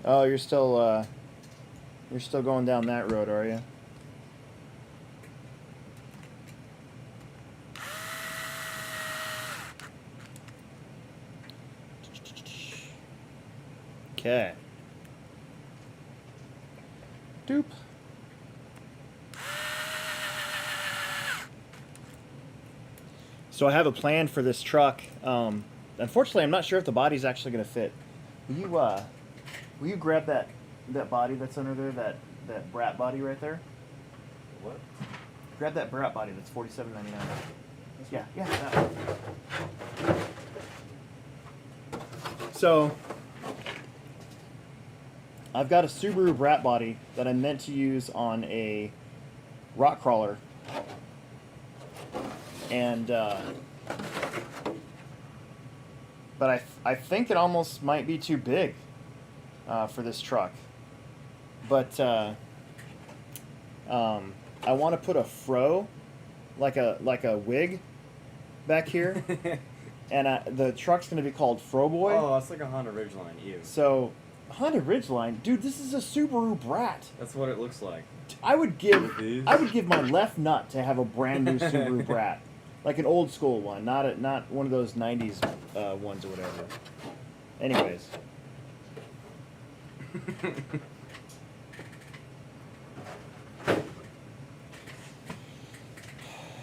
Oh, you're still going down that road, are you? Okay. Doop. So I have a plan for this truck. Unfortunately, I'm not sure if the body's actually going to fit. Will you grab that body that's under there, that Brat body right there? What? Grab that Brat body that's $47.99. Yeah, that one. So I've got a Subaru Brat body that I meant to use on a rock crawler. And but I think it almost might be too big for this truck. But I want to put a fro, like a wig, back here, and the truck's gonna be called Fro Boy. Oh, it's like a Honda Ridgeline. Ew. So Honda Ridgeline, dude, this is a Subaru Brat. That's what it looks like. I would give my left nut to have a brand new Subaru Brat. Like an old school one, not one of those 90s ones or whatever. Anyways.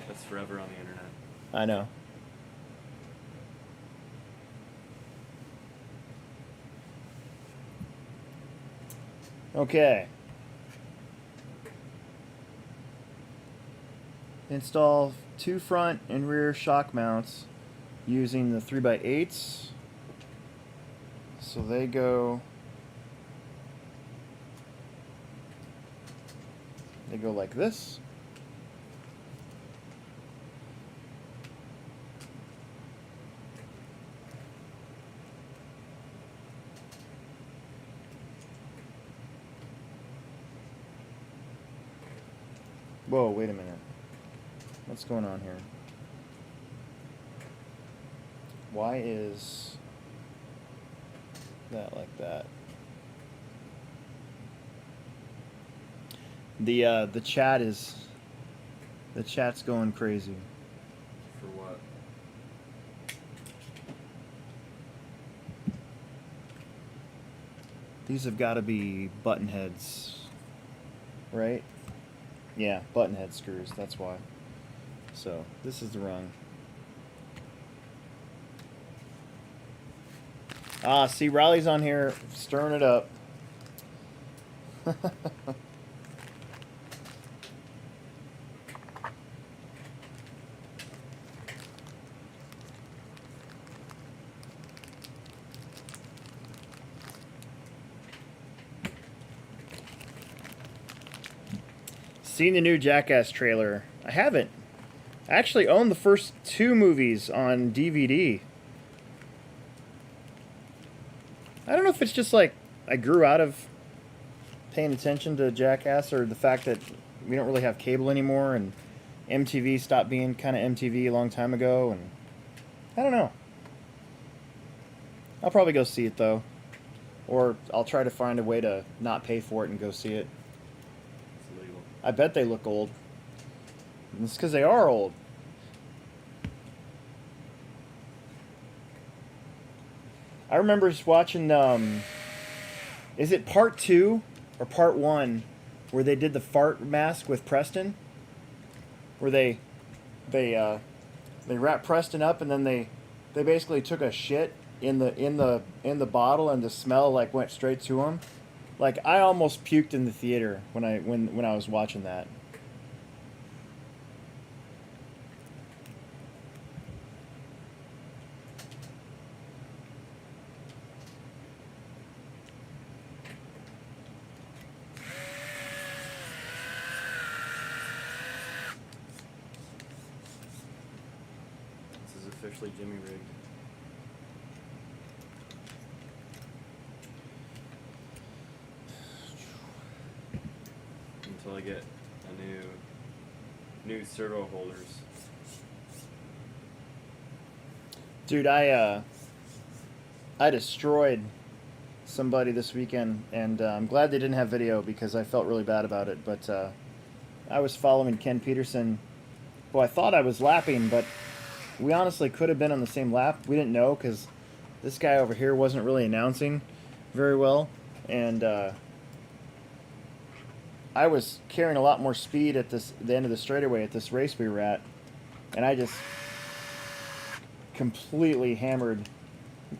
That's forever on the internet. I know. Okay. Install 2 front and rear shock mounts using the 3x8s. So they go like this. Whoa, wait a minute. What's going on here? Why is that like that? The chat's going crazy. For what? These have got to be button heads, right? Yeah, button head screws, that's why. So, this is the wrong. Ah, see, Riley's on here stirring it up. Seen the new Jackass trailer. I haven't. I actually own the first 2 movies on DVD. I don't know if it's just like I grew out of paying attention to Jackass, or the fact that we don't really have cable anymore and MTV stopped being kind of MTV a long time ago, and I don't know. I'll probably go see it though, or I'll try to find a way to not pay for it and go see it. It's illegal. I bet they look old. It's because they are old. I remember just watching, is it part 2 or part 1, where they did the fart mask with Preston? Where they wrapped Preston up, and then they basically took a shit in the bottle, and the smell like went straight to him. Like, I almost puked in the theater when I was watching that. This is officially Jimmy rigged. Until I get a new servo holders. Dude, I destroyed somebody this weekend, and I'm glad they didn't have video because I felt really bad about it. But I was following Ken Peterson. Well, I thought I was lapping, but we honestly could have been on the same lap. We didn't know because this guy over here wasn't really announcing very well, and I was carrying a lot more speed at the end of the straightaway at this race we were at, and I just completely hammered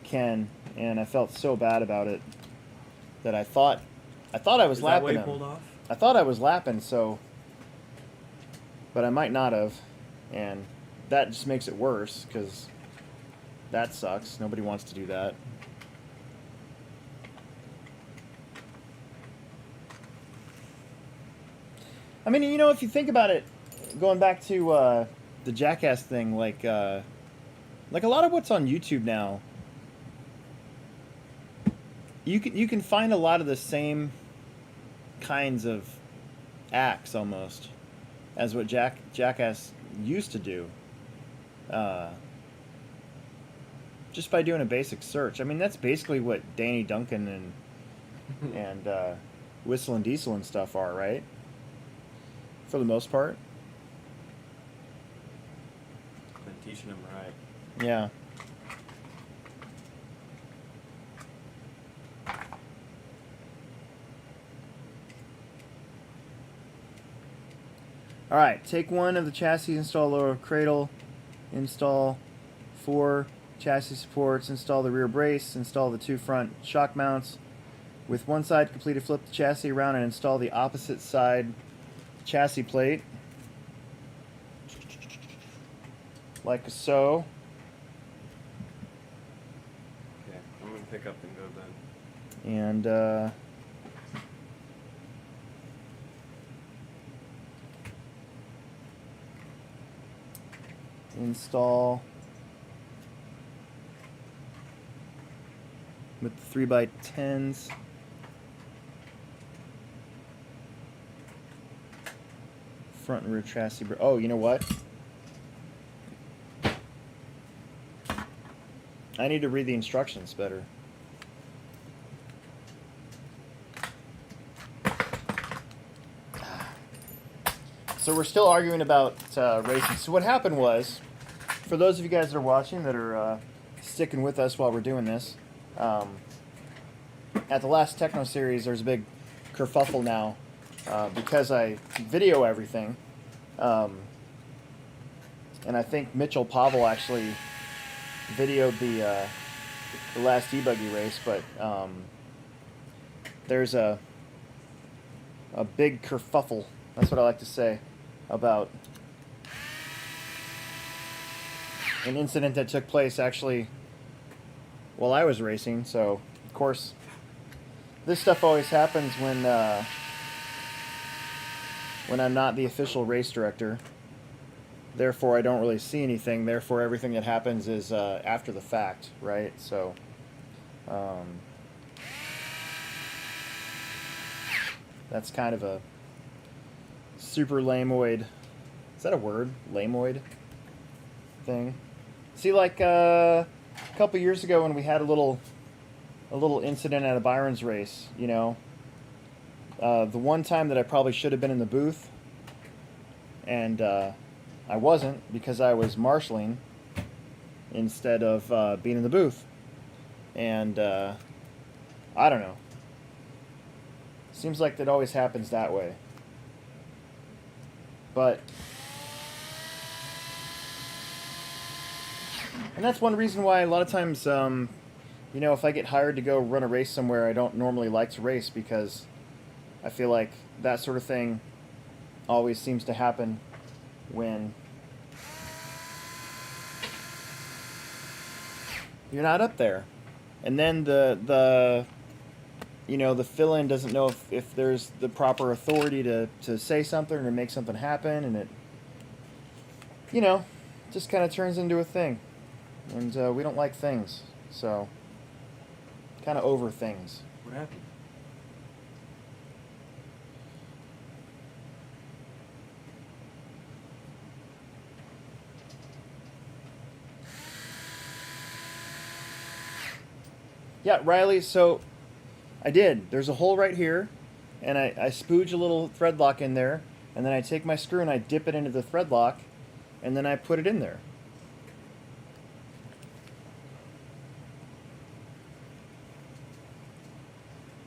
Ken, and I felt so bad about it that I thought I was Is lapping that why you him. pulled off? I thought I was lapping, so, but I might not have, and that just makes it worse because that sucks. Nobody wants to do that. I mean, you know, if you think about it, going back to the Jackass thing, like a lot of what's on YouTube now, you can find a lot of the same kinds of acts almost as what Jackass used to do, just by doing a basic search. I mean, that's basically what Danny Duncan and Whistle and Diesel and stuff are, right? For the most part. Been teaching them right. Yeah. Alright, take 1 of the chassis, install lower cradle, install 4 chassis supports, install the rear brace, install the 2 front shock mounts. With one side completed, flip the chassis around and install the opposite side chassis plate. Like so. Okay, I'm gonna pick up and go then. And install with the 3x10s. Front and rear chassis. Oh, you know what? I need to read the instructions better. So we're still arguing about racing. So what happened was, for those of you guys that are watching that are sticking with us while we're doing this, at the last Techno Series, there's a big kerfuffle now because I video everything. And I think Mitchell Pavel actually videoed the last e-buggy race, but there's a big kerfuffle, that's what I like to say, about an incident that took place actually while I was racing. So, of course, this stuff always happens when I'm not the official race director. Therefore, I don't really see anything. Therefore, everything that happens is after the fact, right? So, that's kind of a super lameoid. Is that a word? Lameoid thing. See, like a couple years ago when we had a little incident at a Byron's race, you know, the one time that I probably should have been in the booth, and I wasn't because I was marshalling instead of being in the booth, and I don't know. Seems like that always happens that way. But, and that's one reason why a lot of times, you know, if I get hired to go run a race somewhere, I don't normally like to race, because I feel like that sort of thing always seems to happen when you're not up there. And then the you know, the fill-in doesn't know if there's the proper authority to say something or make something happen, and it, you know, just kind of turns into a thing. And we don't like things, so kind of over things. What happened? Yeah, Riley, so I did. There's a hole right here, and I spooge a little thread lock in there, and then I take my screw and I dip it into the thread lock, and then I put it in there.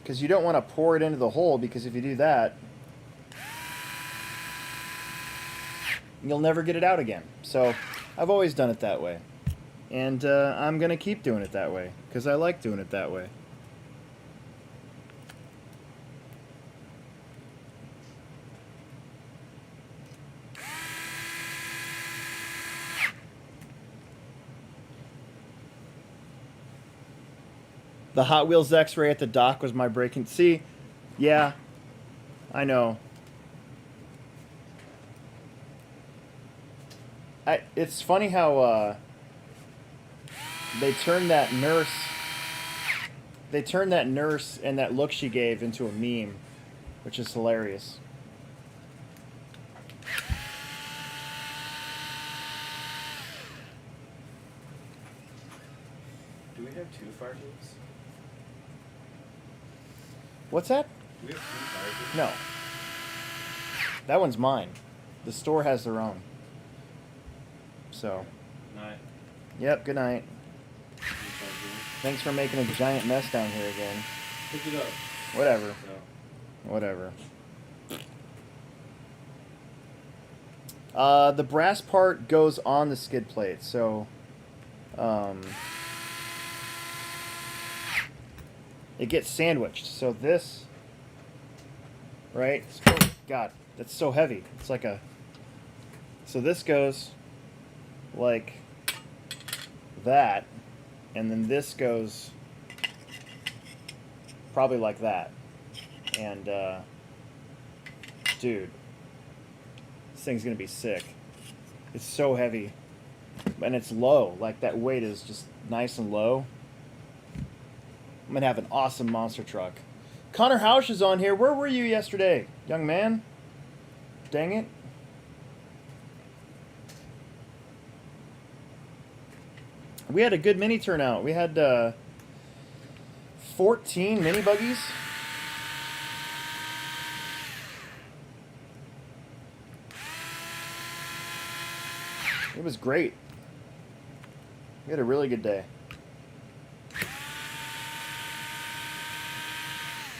Because you don't want to pour it into the hole, because if you do that, you'll never get it out again. So I've always done it that way. And I'm going to keep doing it that way, because I like doing it that way. The Hot Wheels X-ray at the dock was my braking. See, yeah, I know. It's funny how they turned that nurse and that look she gave into a meme, which is hilarious. Do we have two fire tubes? What's that? Do we have two fire tubes? No. That one's mine. The store has their own. So. Night. Yep, good night. Thanks for making a giant mess down here again. Pick it up. Whatever. No. Whatever. The brass part goes on the skid plate, so it gets sandwiched. So this, right? Oh, God, that's so heavy. It's like a. So this goes like that, and then this goes probably like that. And dude, this thing's gonna be sick. It's so heavy, and it's low. Like, that weight is just nice and low. I'm gonna have an awesome monster truck. Connor Housh is on here. Where were you yesterday, young man? Dang it. We had a good mini turnout. We had 14 mini buggies. It was great. We had a really good day.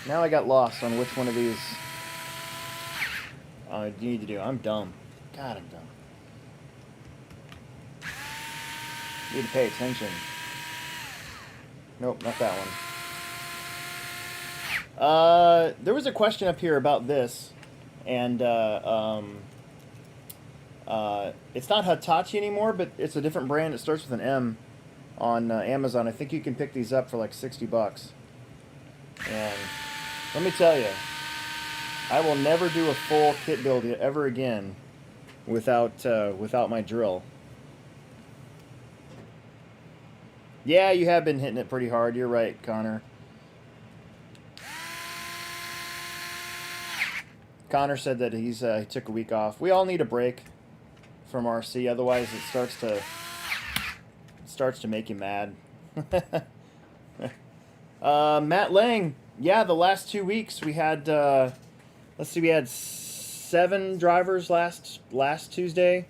Now I got lost on which one of these you need to do. I'm dumb. God, I'm dumb. Need to pay attention. Nope, not that one. There was a question up here about this, and it's not Hitachi anymore, but it's a different brand. It starts with an M on Amazon. I think you can pick these up for like $60. And let me tell you, I will never do a full kit build ever again without my drill. Yeah, you have been hitting it pretty hard. You're right, Connor. Connor said that he took a week off. We all need a break from RC, otherwise it starts to make you mad. Matt Lang, yeah, the last 2 weeks we had let's see, we had 7 drivers last Tuesday,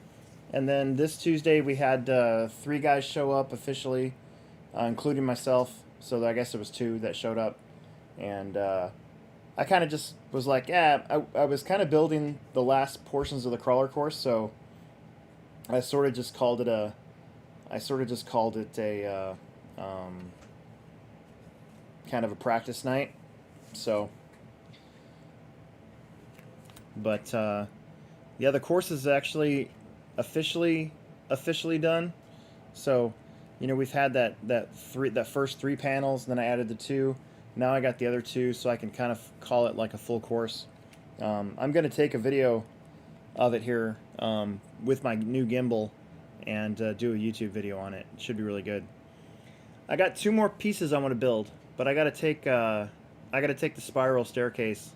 and then this Tuesday we had 3 guys show up officially, including myself. So I guess it was 2 that showed up, and I kind of just was like, yeah, I was kind of building the last portions of the crawler course, so I sort of just called it a kind of a practice night. So, but yeah, the course is actually officially done. So, you know, we've had that first 3 panels, then I added the 2. Now I got the other 2, so I can kind of call it like a full course. I'm going to take a video of it here with my new gimbal and do a YouTube video on it. It should be really good. I got 2 more pieces I want to build, but I got to take the spiral staircase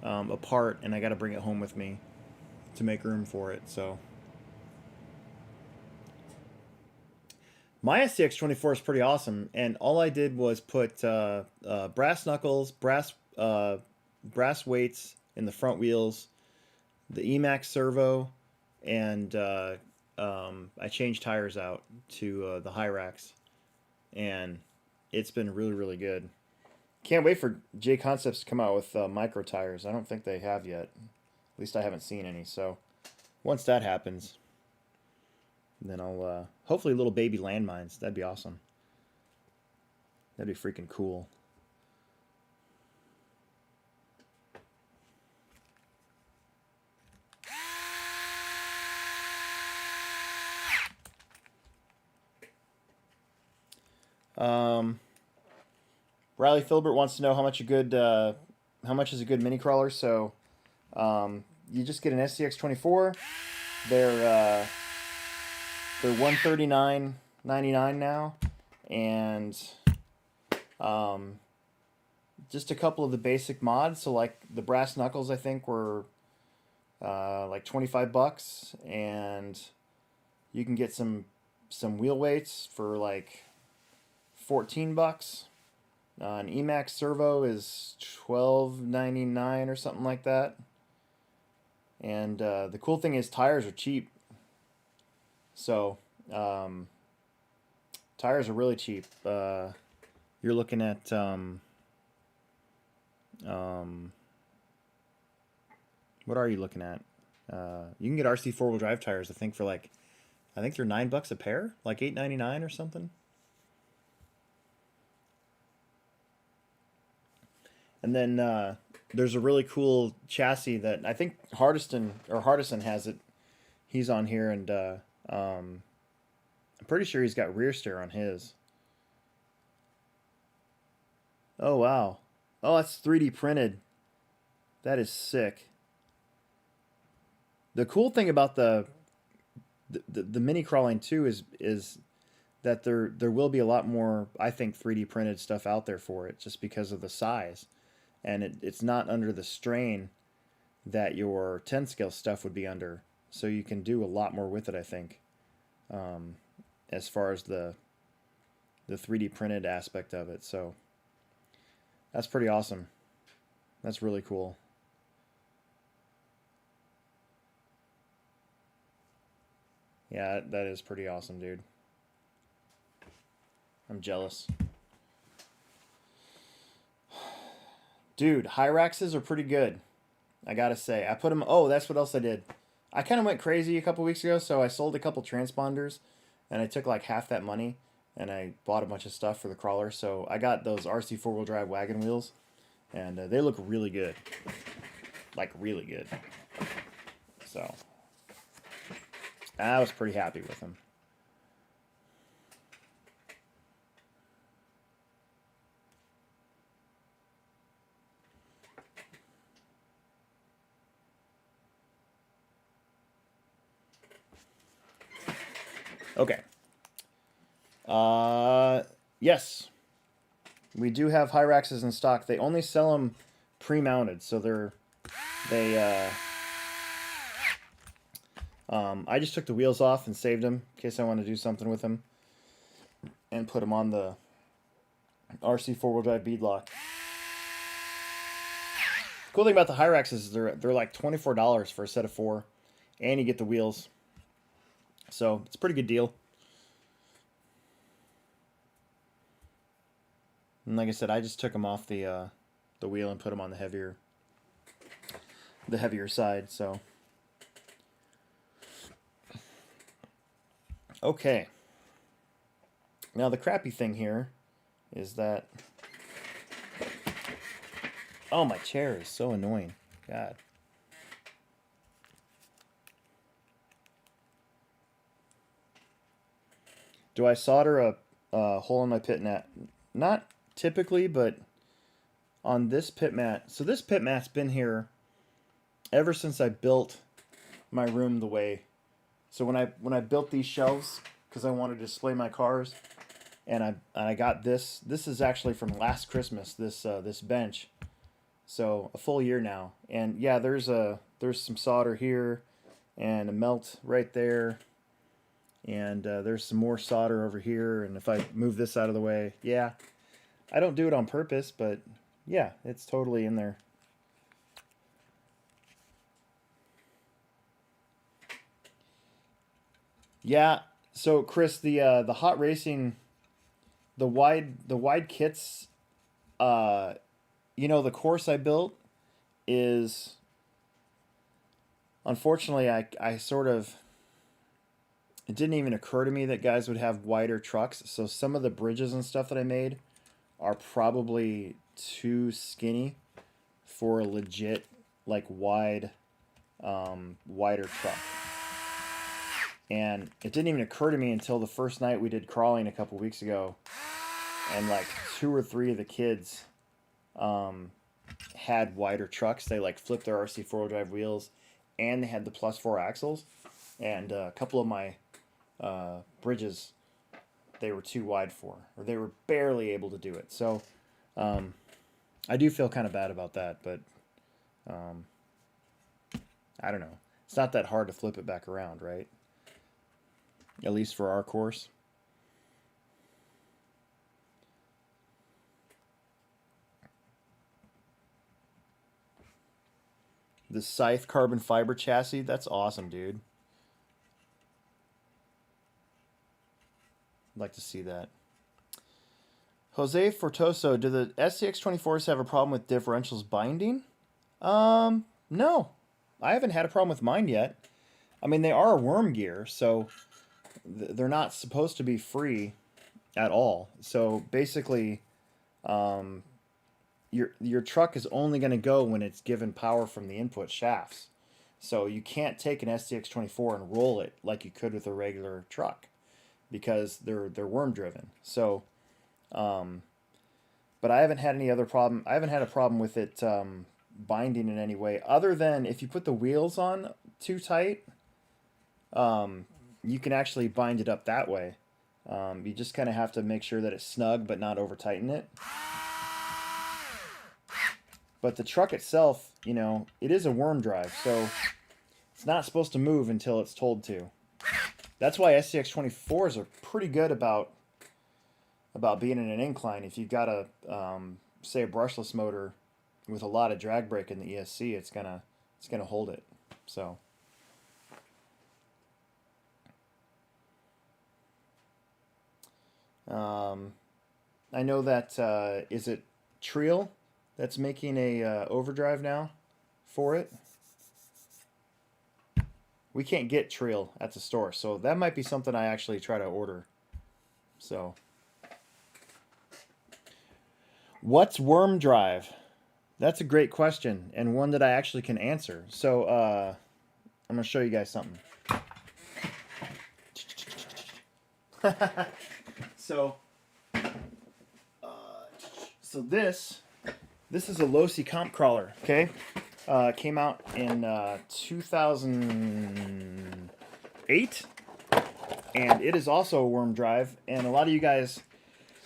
apart, and I got to bring it home with me to make room for it. So my STX24 is pretty awesome, and all I did was put brass knuckles, brass weights in the front wheels, the Emax servo, and I changed tires out to the Hyrax, and it's been really, really good. Can't wait for J Concepts to come out with micro tires. I don't think they have yet. At least I haven't seen any. So once that happens, then I'll hopefully little baby landmines. That'd be awesome. That'd be freaking cool. Riley Filbert wants to know how much is a good mini crawler. So you just get an STX24. They're $139.99 now, and just a couple of the basic mods. So like the brass knuckles, I think were like $25, and you can get some wheel weights for like $14. An Emax servo is $12.99 or something like that. And the cool thing is tires are cheap. So tires are really cheap. You're looking at what are you looking at? You can get RC 4-wheel drive tires, I think they're $9 a pair, like $8.99 or something. And then there's a really cool chassis that I think Hardison has it. He's on here, and I'm pretty sure he's got rear steer on his. Oh, wow. Oh, that's 3D printed. That is sick. The cool thing about the mini crawling too is that there will be a lot more, I think, 3D printed stuff out there for it, just because of the size. And it's not under the strain that your 10 scale stuff would be under. So you can do a lot more with it, I think, as far as the the 3D printed aspect of it. So that's pretty awesome. That's really cool. Yeah, that is pretty awesome, dude. I'm jealous. Dude, Hyraxes are pretty good. I gotta say. I put them... Oh, that's what else I did. I kind of went crazy a couple weeks ago, so I sold a couple transponders, and I took like half that money, and I bought a bunch of stuff for the crawler. So I got those RC four-wheel drive wagon wheels, and they look really good. Like, really good. So I was pretty happy with them. Okay. Yes. We do have Hyraxes in stock. They only sell them pre-mounted, so I just took the wheels off and saved them in case I want to do something with them, and put them on the RC four-wheel drive beadlock. Cool thing about the Hyraxes is they're like $24 for a set of 4, and you get the wheels. So it's a pretty good deal. And like I said, I just took them off the wheel and put them on the heavier side. So okay. Now the crappy thing here is that, oh, my chair is so annoying. God. Do I solder a hole in my pit mat? Not typically, but on this pit mat. So this pit mat's been here ever since I built my room the way. So when I built these shelves, because I wanted to display my cars, and I got this. This is actually from last Christmas. This bench. So a full year now. And yeah, there's some solder here, and a melt right there. And there's some more solder over here, and if I move this out of the way, yeah. I don't do it on purpose, but yeah, it's totally in there. Yeah, so Chris, the hot racing, the wide kits, the course I built is, unfortunately, I sort of... It didn't even occur to me that guys would have wider trucks. So some of the bridges and stuff that I made are probably too skinny for a legit, like, wider truck. And it didn't even occur to me until the first night we did crawling a couple weeks ago. And like 2 or 3 of the kids had wider trucks. They like flipped their RC four-wheel drive wheels, and they had the +4 axles. And a couple of my bridges, they were too wide for, or they were barely able to do it. So I do feel kind of bad about that, but I don't know. It's not that hard to flip it back around, right? At least for our course. The Scythe carbon fiber chassis, that's awesome, dude. I'd like to see that. Jose Fortoso, do the SCX24s have a problem with differentials binding? No. I haven't had a problem with mine yet. I mean, they are worm gear, so they're not supposed to be free at all. So basically, your truck is only going to go when it's given power from the input shafts. So you can't take an SCX24 and roll it like you could with a regular truck, because they're worm driven. So, but I haven't had any other problem. I haven't had a problem with it binding in any way, other than if you put the wheels on too tight, you can actually bind it up that way. You just kind of have to make sure that it's snug, but not over tighten it. But the truck itself, it is a worm drive, so it's not supposed to move until it's told to. That's why SCX24s are pretty good about about being in an incline. If you've got a say a brushless motor with a lot of drag brake in the ESC, it's gonna hold it. So. I know that is it Triel that's making a overdrive now for it. We can't get Triel at the store, so that might be something I actually try to order. So, what's worm drive? That's a great question, and one that I actually can answer. So, I'm gonna show you guys something. So this is a Losi comp crawler. Okay, came out in 2008, and it is also a worm drive. And a lot of you guys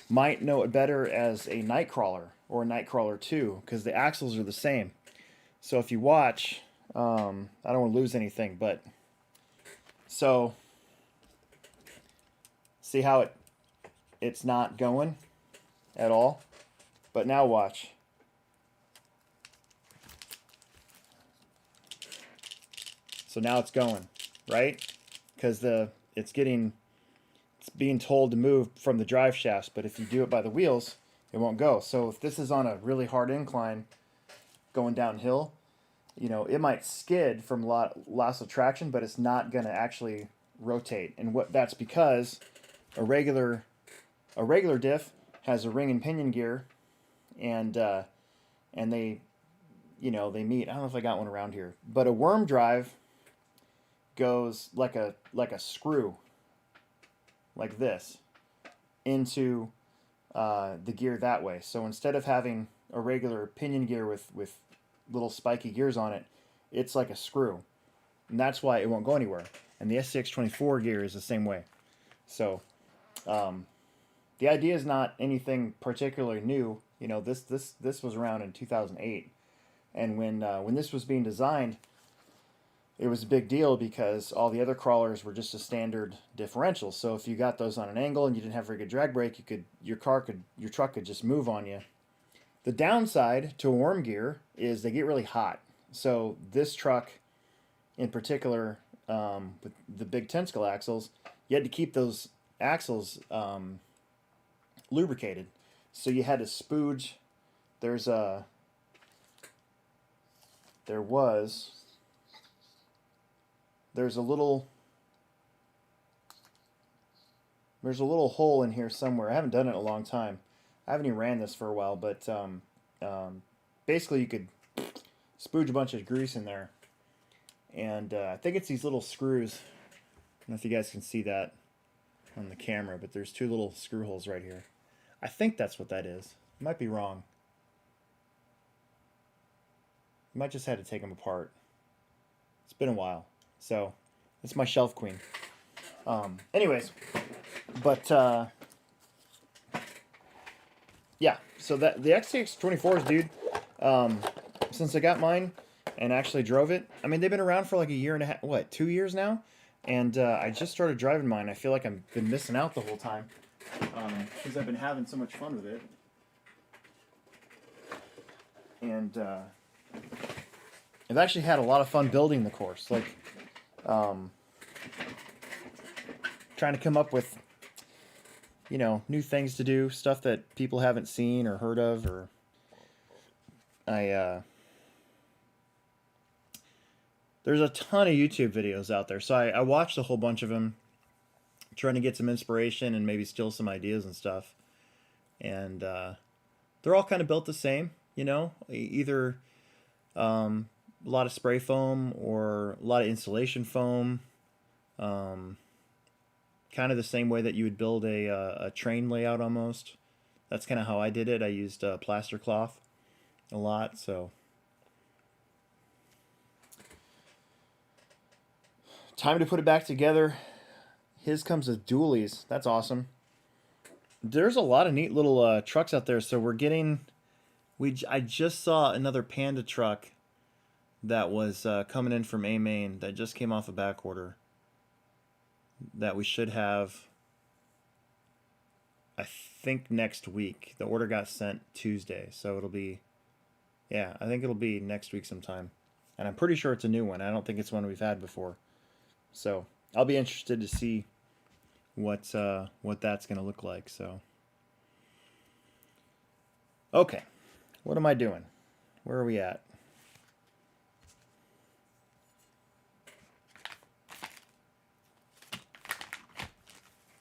might know it better as a Nightcrawler or a Nightcrawler 2 because the axles are the same. So if you watch, I don't want to lose anything, but so see how it's not going at all. But now watch. So now it's going, right? Because it's being told to move from the drive shafts, but if you do it by the wheels, it won't go. So if this is on a really hard incline going downhill, you know, it might skid from loss of traction, but it's not going to actually rotate. And that's because a regular diff has a ring and pinion gear, and they, you know, they meet. I don't know if I got one around here, but a worm drive goes like a screw, like this, into the gear that way. So instead of having a regular pinion gear with little spiky gears on it, it's like a screw, and that's why it won't go anywhere. And the SCX24 gear is the same way. So the idea is not anything particularly new. You know, this was around in 2008, and when this was being designed, it was a big deal because all the other crawlers were just a standard differential. So if you got those on an angle and you didn't have very good drag brake, your truck could just move on you. The downside to a worm gear is they get really hot. So this truck, in particular, with the big 10-scale axles, you had to keep those axles lubricated. So you had to spooge. There's a little hole in here somewhere. I haven't done it in a long time. I haven't even ran this for a while, but basically you could spooge a bunch of grease in there, and I think it's these little screws. I don't know if you guys can see that on the camera, but there's two little screw holes right here. I think that's what that is. I might be wrong. I might just have to take them apart. It's been a while. So, it's my shelf queen. Anyways, but yeah, so the XTX24s, dude, since I got mine and actually drove it, I mean, they've been around for like a year and a half, 2 years now? And I just started driving mine. I feel like I've been missing out the whole time because I've been having so much fun with it. And I've actually had a lot of fun building the course. Like, trying to come up with, you know, new things to do, stuff that people haven't seen or heard of, or there's a ton of YouTube videos out there, so I watched a whole bunch of them, trying to get some inspiration and maybe steal some ideas and stuff. And they're all kind of built the same, you know, either a lot of spray foam or a lot of insulation foam. Kind of the same way that you would build a train layout almost. That's kind of how I did it. I used plaster cloth a lot, so. Time to put it back together. His comes with dualies. That's awesome. There's a lot of neat little trucks out there. So we're getting... I just saw another Panda truck that was coming in from A-Main that just came off a back order that we should have, I think next week. The order got sent Tuesday, so it'll be, yeah, I think it'll be next week sometime. And I'm pretty sure it's a new one. I don't think it's one we've had before. So I'll be interested to see what that's gonna look like. So okay, what am I doing? Where are we at?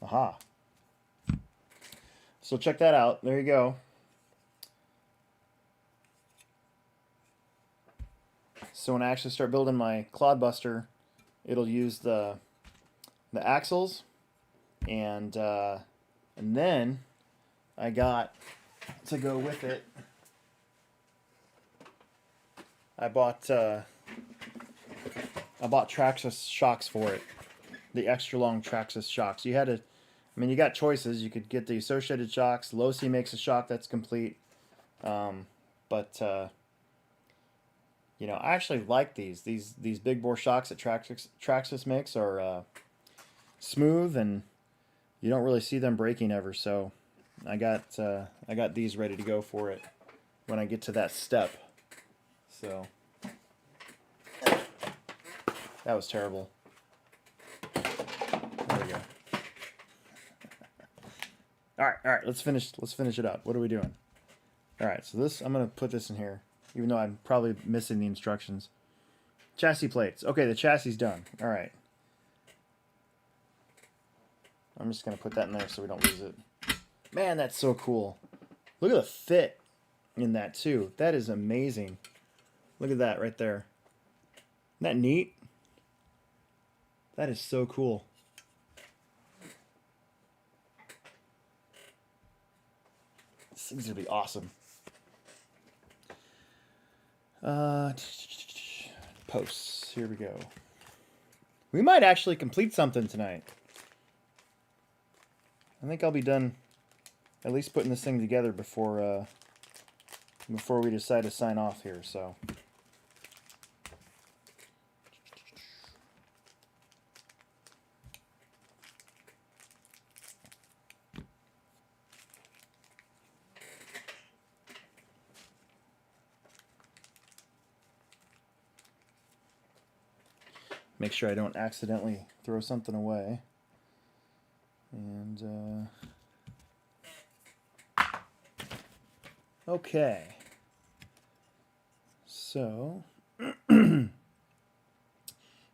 Aha. So check that out. There you go. So when I actually start building my clodbuster, it'll use the axles, and then I got to go with it. I bought Traxxas shocks for it, the extra long Traxxas shocks. You had to, I mean, you got choices. You could get the associated shocks. Losi makes a shock that's complete, but you know, I actually like these big bore shocks that Traxxas makes are smooth, and you don't really see them breaking ever. So I got these ready to go for it when I get to that step. So that was terrible. There we go. All right, let's finish it up. What are we doing? All right, so this, I'm gonna put this in here, even though I'm probably missing the instructions. Chassis plates. Okay, the chassis is done. All right. I'm just gonna put that in there so we don't lose it. Man, that's so cool. Look at the fit in that too. That is amazing. Look at that right there. Isn't that neat? That is so cool. This thing's gonna be awesome. Posts. Here we go. We might actually complete something tonight. I think I'll be done at least putting this thing together before we decide to sign off here. So. Make sure I don't accidentally throw something away. And, okay. So,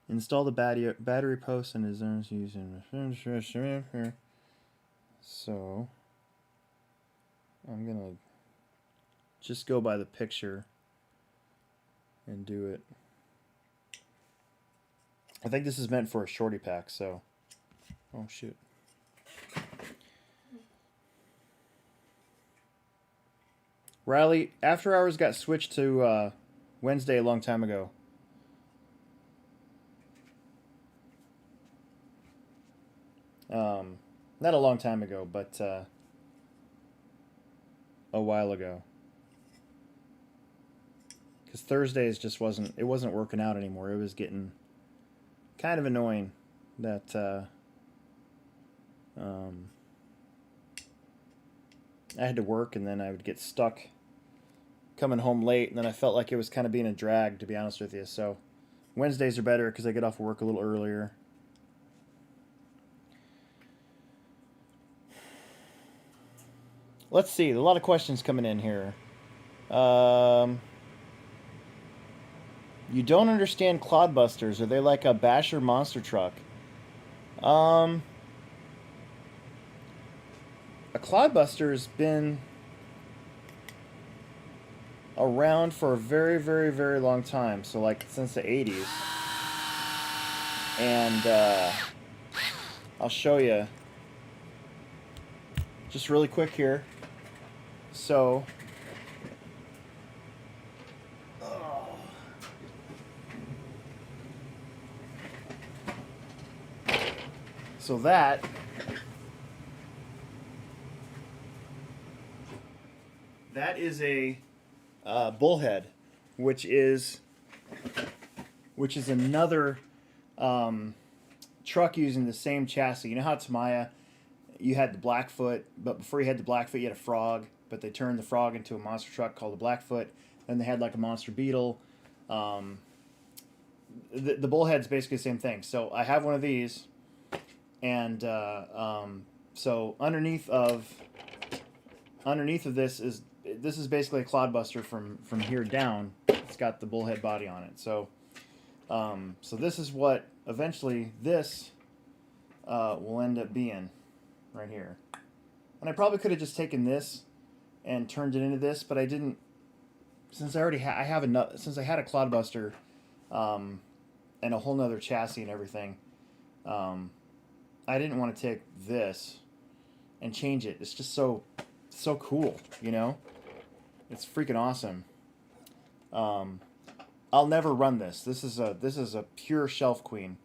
install the battery post and designs using. So, I'm going to just go by the picture and do it. I think this is meant for a shorty pack, so. Oh, shoot. Riley, After Hours got switched to Wednesday a long time ago. Not a long time ago, but a while ago. Because Thursdays just wasn't working out anymore. It was getting kind of annoying that I had to work, and then I would get stuck coming home late, and then I felt like it was kind of being a drag, to be honest with you. So Wednesdays are better because I get off work a little earlier. Let's see, a lot of questions coming in here. You don't understand clodbusters. Are they like a basher monster truck? A clodbuster has been around for a very, very, very long time. So like since the 80s. And I'll show you just really quick here. So that is a bullhead, which is another truck using the same chassis. You know how Tamiya you had the Blackfoot, but before you had the Blackfoot, you had a frog. But they turned the frog into a monster truck called the Blackfoot. Then they had like a monster beetle. The bullhead's basically the same thing. So I have one of these, and so underneath of this is basically a clodbuster from here down. It's got the bullhead body on it. So so this is what eventually this will end up being right here. And I probably could have just taken this and turned it into this, but I didn't. Since I already since I had a clodbuster and a whole nother chassis and everything, I didn't want to take this and change it. It's just so cool, you know? It's freaking awesome. I'll never run this. This is a pure shelf queen.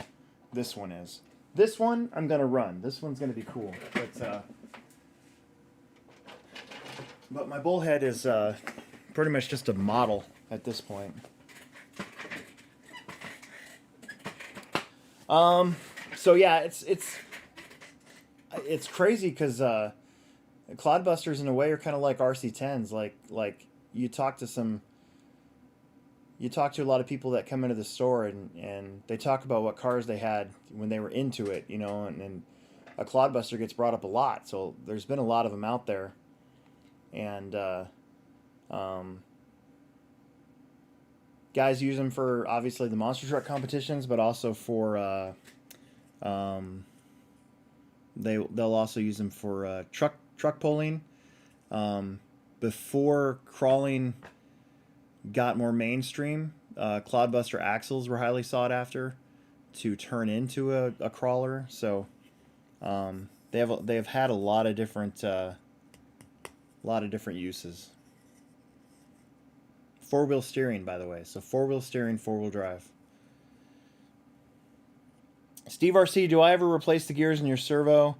This one is. This one I'm gonna run. This one's gonna be cool. But my bullhead is pretty much just a model at this point. So yeah, it's crazy because clodbusters in a way are kind of like RC10s. Like you talk to a lot of people that come into the store and they talk about what cars they had when they were into it, you know, and a clodbuster gets brought up a lot. So there's been a lot of them out there, and guys use them for obviously the monster truck competitions, but also for they'll also use them for truck pulling. Before crawling got more mainstream, clodbuster axles were highly sought after to turn into a crawler. So they've had a lot of different uses. 4-wheel steering, by the way. So 4-wheel steering, 4-wheel drive. Steve RC, do I ever replace the gears in your servo?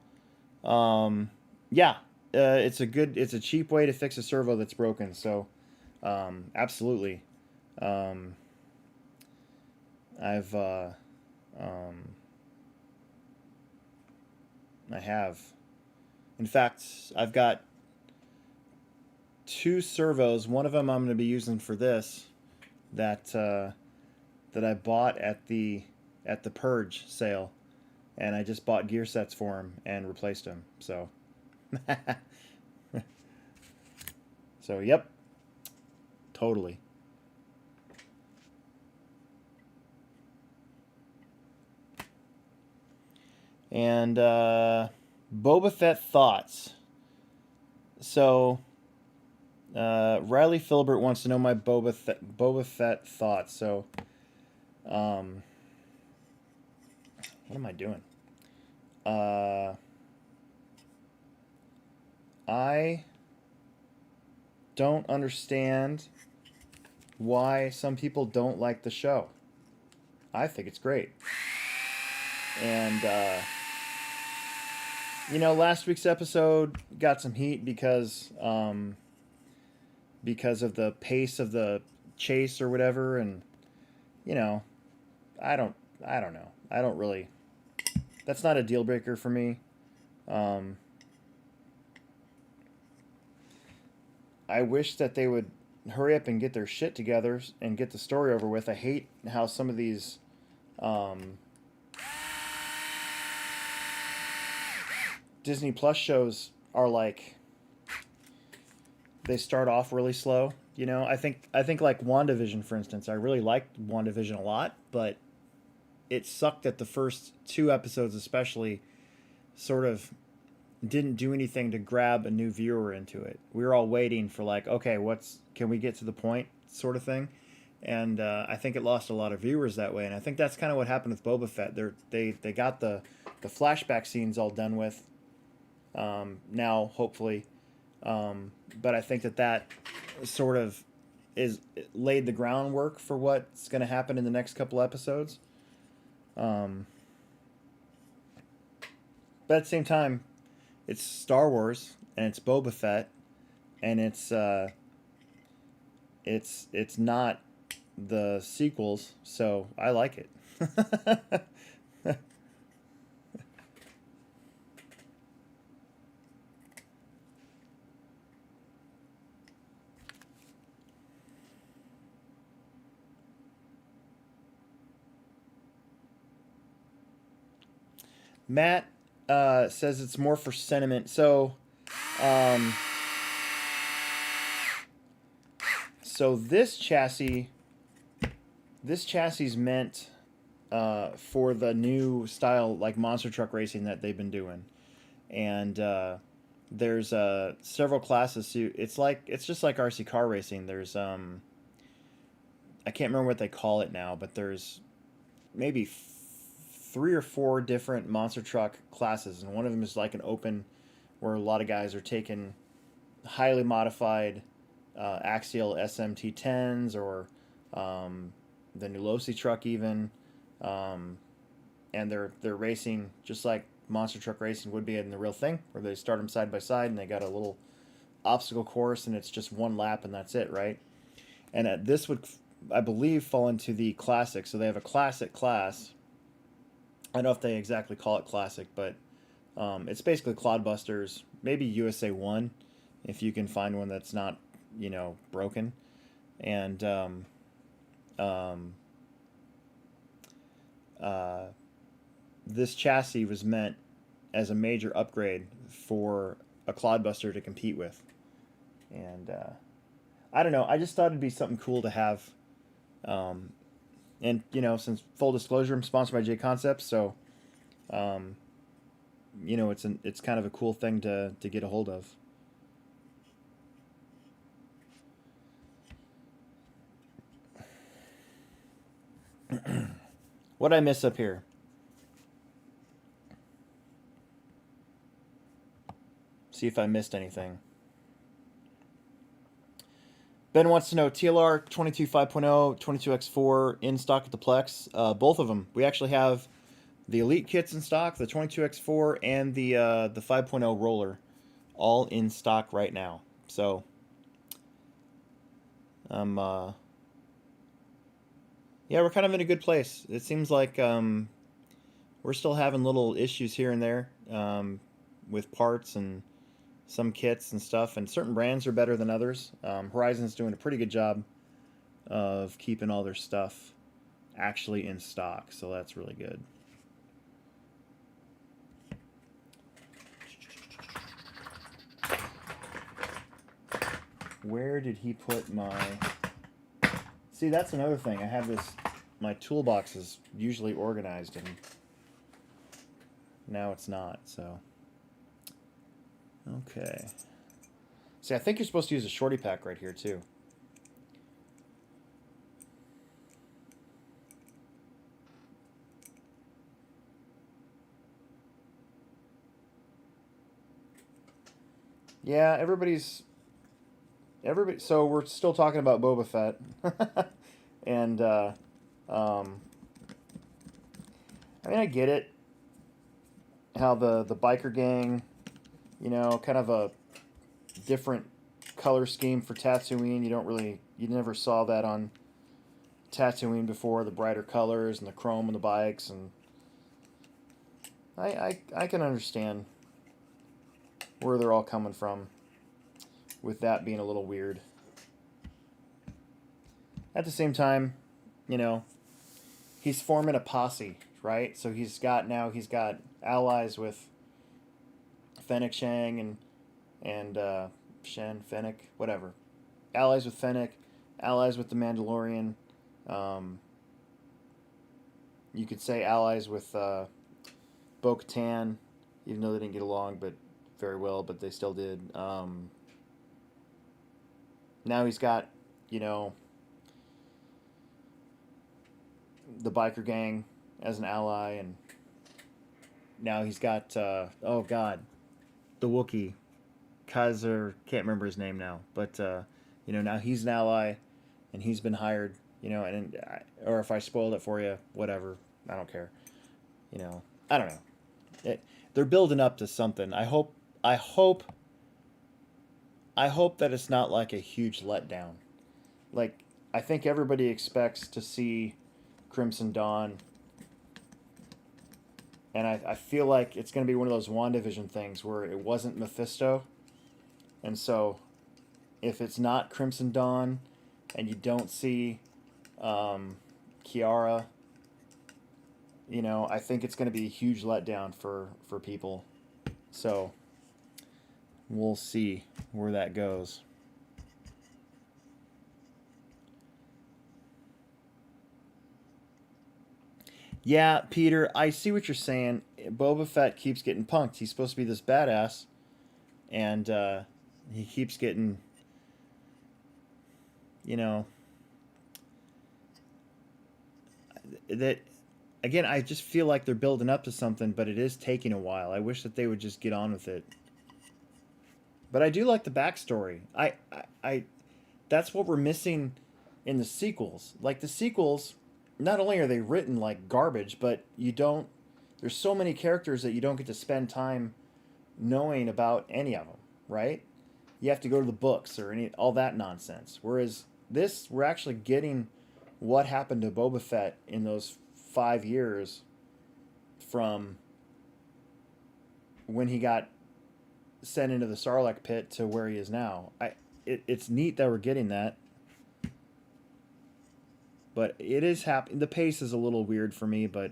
Yeah, it's a cheap way to fix a servo that's broken. So, absolutely. I have. In fact, I've got 2 servos. One of them I'm going to be using for this that I bought at the Purge sale, and I just bought gear sets for them and replaced them. So so yep, totally. And Boba Fett thoughts. So Riley Filbert wants to know my Boba Fett thoughts. So what am I doing? I don't understand why some people don't like the show. I think it's great. And you know, last week's episode got some heat because of the pace of the chase or whatever, and you know, I don't know. I don't really. That's not a deal breaker for me. I wish that they would hurry up and get their shit together and get the story over with. I hate how some of these Disney Plus shows are like, they start off really slow. You know, I think like WandaVision, for instance. I really liked WandaVision a lot, but it sucked that the first 2 episodes especially sort of didn't do anything to grab a new viewer into it. We were all waiting for like, okay, can we get to the point sort of thing? And I think it lost a lot of viewers that way. And I think that's kind of what happened with Boba Fett. They got the flashback scenes all done with now, hopefully. But I think that sort of laid the groundwork for what's going to happen in the next couple episodes. But at the same time, it's Star Wars and it's Boba Fett, and it's not the sequels, so I like it. Matt says it's more for sentiment. So, um, this chassis is meant for the new style, like monster truck racing that they've been doing, and there's several classes. It's just like RC car racing. There's I can't remember what they call it now, but there's maybe 3 or 4 different monster truck classes, and one of them is like an open, where a lot of guys are taking highly modified axial SMT10s or the Nulosi truck even, and they're racing just like monster truck racing would be in the real thing, where they start them side by side and they got a little obstacle course and it's just one lap and that's it, right? And this would, I believe, fall into the classic. So they have a classic class. I don't know if they exactly call it classic, but it's basically Clodbusters, maybe USA 1, if you can find one that's not, broken. And this chassis was meant as a major upgrade for a Clodbuster to compete with. And I don't know, I just thought it'd be something cool to have. And since full disclosure, I'm sponsored by J Concepts, so it's kind of a cool thing to get a hold of. What'd I miss up here? See if I missed anything. Ben wants to know TLR 22 5.0, 22X4 in stock at the Plex. Both of them. We actually have the Elite kits in stock, the 22X4 and the 5.0 roller, all in stock right now. So, yeah, we're kind of in a good place. It seems like we're still having little issues here and there with parts and some kits and stuff, and certain brands are better than others. Horizon's doing a pretty good job of keeping all their stuff actually in stock, so that's really good. Where did he put my... See, that's another thing. I have this... My toolbox is usually organized, and now it's not, so... Okay. See, I think you're supposed to use a shorty pack right here, too. Yeah, everybody. So we're still talking about Boba Fett, and I mean, I get it. How the biker gang, kind of a different color scheme for Tatooine. You never saw that on Tatooine before, the brighter colors and the chrome on the bikes, and I can understand where they're all coming from with that being a little weird. At the same time, he's forming a posse, right? So he's got allies with Fennec Shang and Shen, Fennec, whatever. Allies with Fennec, allies with the Mandalorian. You could say allies with Bo-Katan, even though they didn't get along, but very well, but they still did. Now he's got, the biker gang as an ally, and now he's got, oh god, the Wookiee, Kaiser, can't remember his name now, but, now he's an ally, and he's been hired, or if I spoiled it for you, whatever, I don't care, I don't know. They're building up to something. I hope that it's not like a huge letdown. Like, I think everybody expects to see Crimson Dawn, and I feel like it's going to be one of those WandaVision things where it wasn't Mephisto, and so if it's not Crimson Dawn and you don't see Kiara, you know, I think it's going to be a huge letdown for people. So we'll see where that goes. Yeah, Peter, I see what you're saying. Boba Fett keeps getting punked. He's supposed to be this badass, and he keeps getting, you know, that. Again, I just feel like they're building up to something, but it is taking a while. I wish that they would just get on with it. But I do like the backstory. I that's what we're missing in the sequels. Like the sequels, not only are they written like garbage, but you don't. There's so many characters that you don't get to spend time knowing about any of them, right? You have to go to the books or all that nonsense. Whereas this, we're actually getting what happened to Boba Fett in those 5 years from when he got sent into the Sarlacc pit to where he is now. It's neat that we're getting that. But it is the pace is a little weird for me, but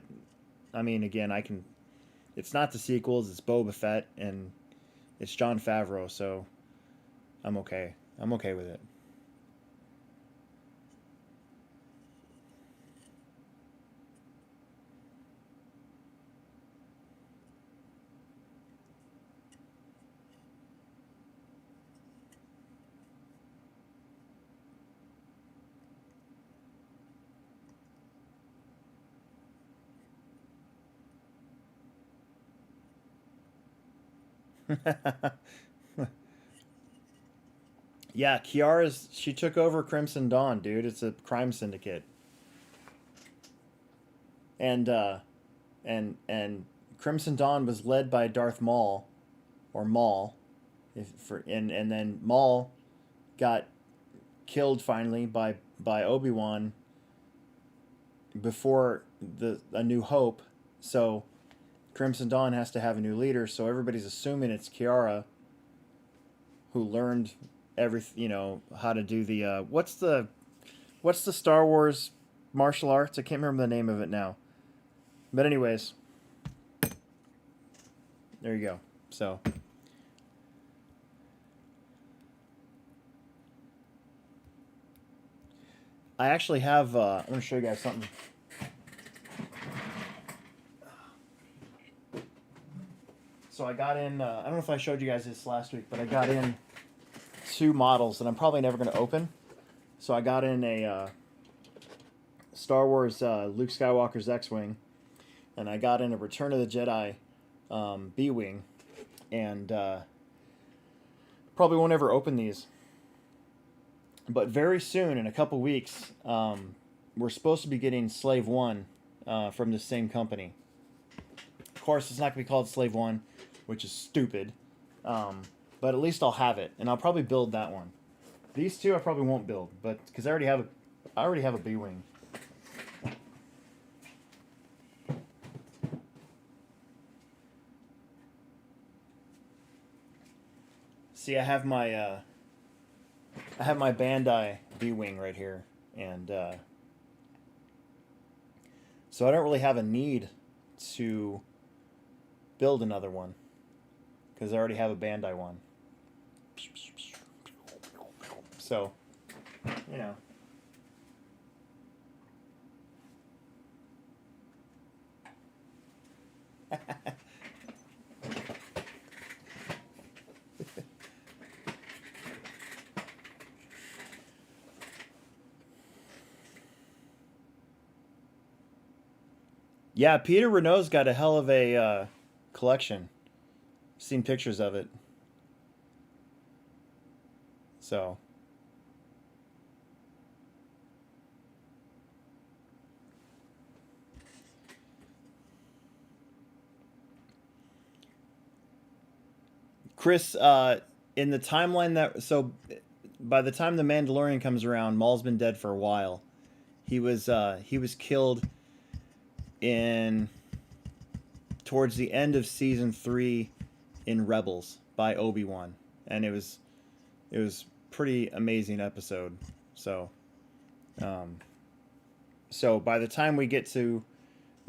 I mean, again, it's not the sequels, it's Boba Fett and it's Jon Favreau, so I'm okay. I'm okay with it. Yeah, she took over Crimson Dawn, dude. It's a crime syndicate. And and Crimson Dawn was led by Darth Maul or Maul. And then Maul got killed finally by Obi-Wan before A New Hope. So Crimson Dawn has to have a new leader, so everybody's assuming it's Kiara who learned how to do the what's the Star Wars martial arts? I can't remember the name of it now. But anyways, there you go. So I actually have I want to show you guys something. So I got in I don't know if I showed you guys this last week, but I got in 2 models that I'm probably never going to open. So I got in a Star Wars Luke Skywalker's X-Wing, and I got in a Return of the Jedi B-Wing, and probably won't ever open these. But very soon, in a couple weeks, we're supposed to be getting Slave 1 from the same company. Of course, it's not going to be called Slave 1, which is stupid. But at least I'll have it, and I'll probably build that one. These 2 I probably won't build, but because I already have a B-Wing. See, I have my Bandai B-Wing right here, and so I don't really have a need to build another one because I already have a Bandai one. So, you know. Yeah, Peter Renault's got a hell of a collection. Seen pictures of it. So. Chris, in the timeline by the time the Mandalorian comes around, Maul's been dead for a while. He was killed towards the end of season 3 in Rebels by Obi-Wan, and it was pretty amazing episode. So, so by the time we get to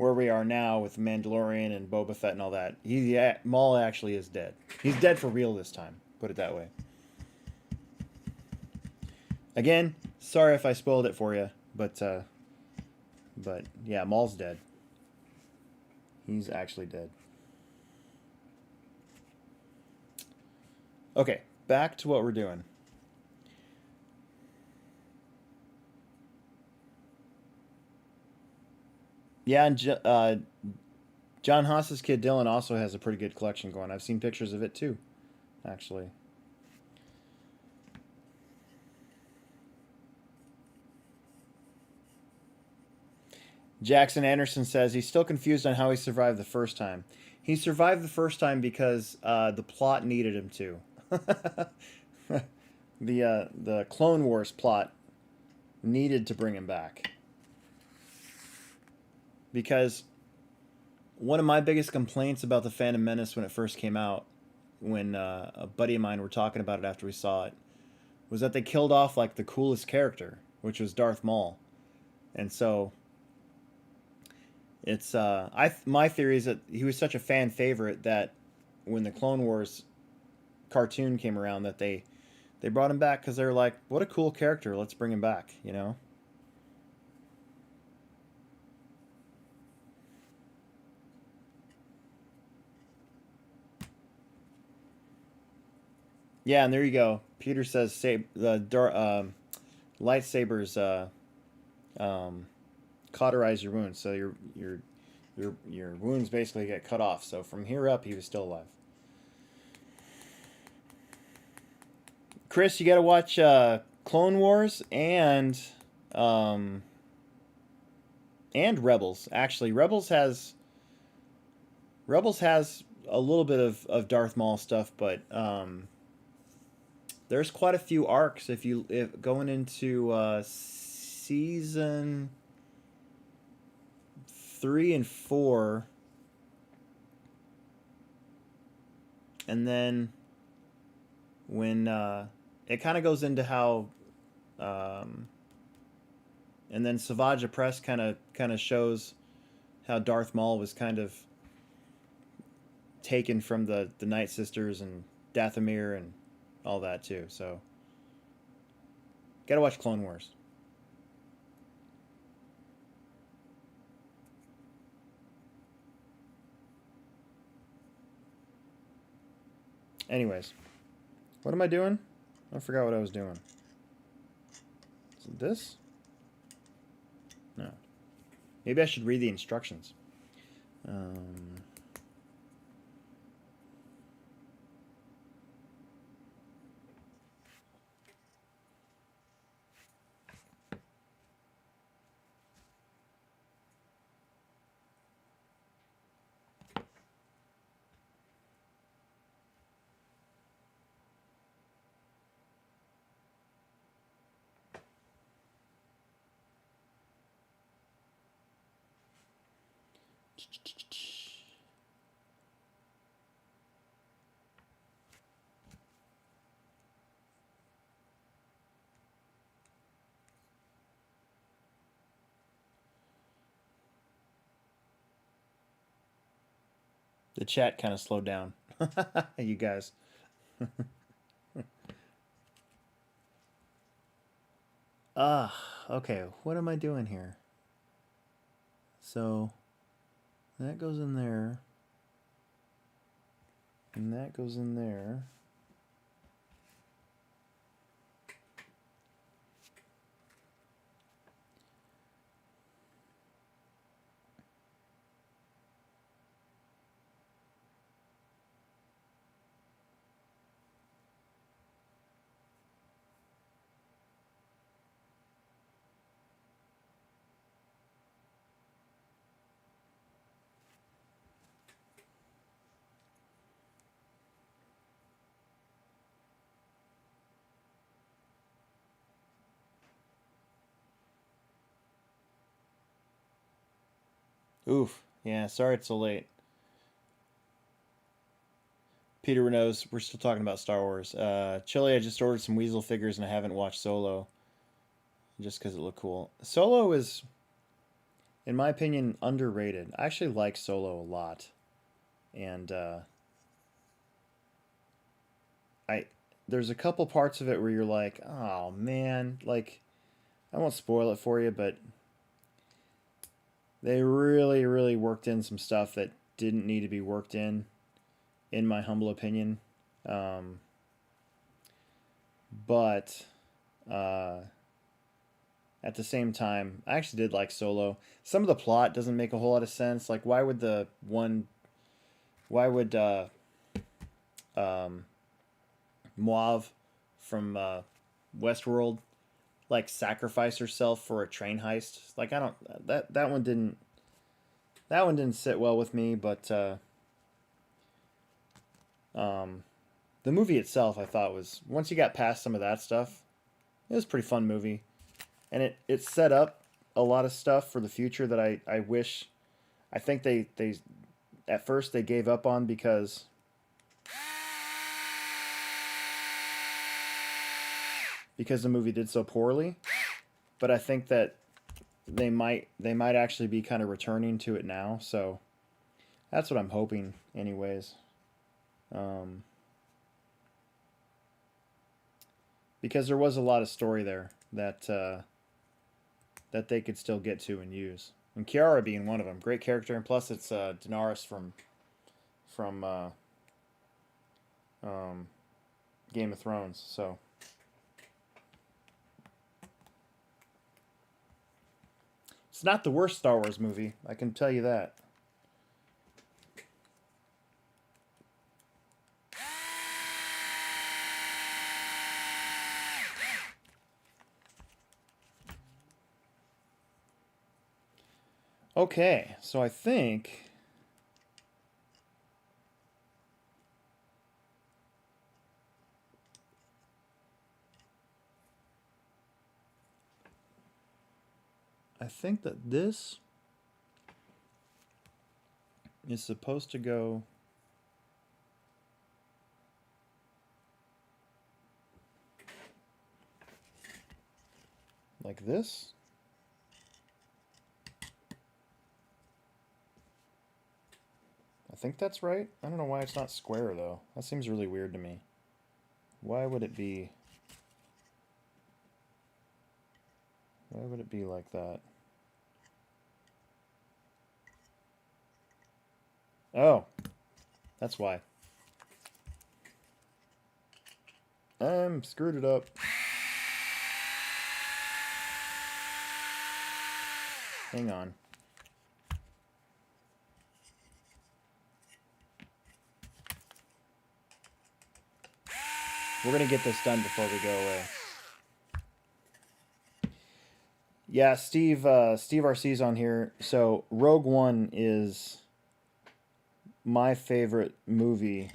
where we are now with Mandalorian and Boba Fett and all that. Maul actually is dead. He's dead for real this time. Put it that way. Again, sorry if I spoiled it for you, but yeah, Maul's dead. He's actually dead. Okay, back to what we're doing. Yeah, and John Haas's kid Dylan also has a pretty good collection going. I've seen pictures of it too, actually. Jackson Anderson says he's still confused on how he survived the first time. He survived the first time because the plot needed him to. The Clone Wars plot needed to bring him back. Because one of my biggest complaints about the Phantom Menace when it first came out, when a buddy of mine were talking about it after we saw it, was that they killed off like the coolest character, which was Darth Maul. And so it's my theory is that he was such a fan favorite that when the Clone Wars cartoon came around, that they brought him back because they were like, what a cool character, let's bring him back, you know. Yeah, and there you go. Peter says lightsabers cauterize your wounds, so your wounds basically get cut off. So from here up, he was still alive. Chris, you got to watch Clone Wars and Rebels. Actually, Rebels has a little bit of Darth Maul stuff, but there's quite a few arcs if going into season 3 and 4, and then when it kind of goes into how and then Savage Press kind of shows how Darth Maul was kind of taken from the Night Sisters and Dathomir and all that too. So gotta watch Clone Wars. Anyways, what am I doing? I forgot what I was doing. Is it this? No. Maybe I should read the instructions. The chat kind of slowed down. You guys. Okay. What am I doing here? So that goes in there. And that goes in there. Oof. Yeah, sorry it's so late. Peter Renault's, we're still talking about Star Wars. Chili, I just ordered some Weasel figures and I haven't watched Solo. Just because it looked cool. Solo is... in my opinion, underrated. I actually like Solo a lot, and I there's a couple parts of it where you're like, oh man, like I won't spoil it for you, but they really, really worked in some stuff that didn't need to be worked in my humble opinion. But at the same time, I actually did like Solo. Some of the plot doesn't make a whole lot of sense. Like, why would Mauve from Westworld like sacrifice herself for a train heist? Like, I don't that one didn't sit well with me. But the movie itself, I thought was once you got past some of that stuff, it was a pretty fun movie, and it set up a lot of stuff for the future that I wish. I think they at first they gave up on because the movie did so poorly. But I think that they might actually be kind of returning to it now. So that's what I'm hoping, anyways. Because there was a lot of story there that they could still get to and use, and Kiara being one of them. Great character, and plus it's Daenerys from Game of Thrones. So it's not the worst Star Wars movie, I can tell you that. Okay, so I think that this is supposed to go like this. I think that's right. I don't know why it's not square, though. That seems really weird to me. Why would it be... Why would it be like that? Oh, that's why. Screwed it up. Hang on. We're going to get this done before we go away. Yeah, Steve RC's on here. So, Rogue One is my favorite movie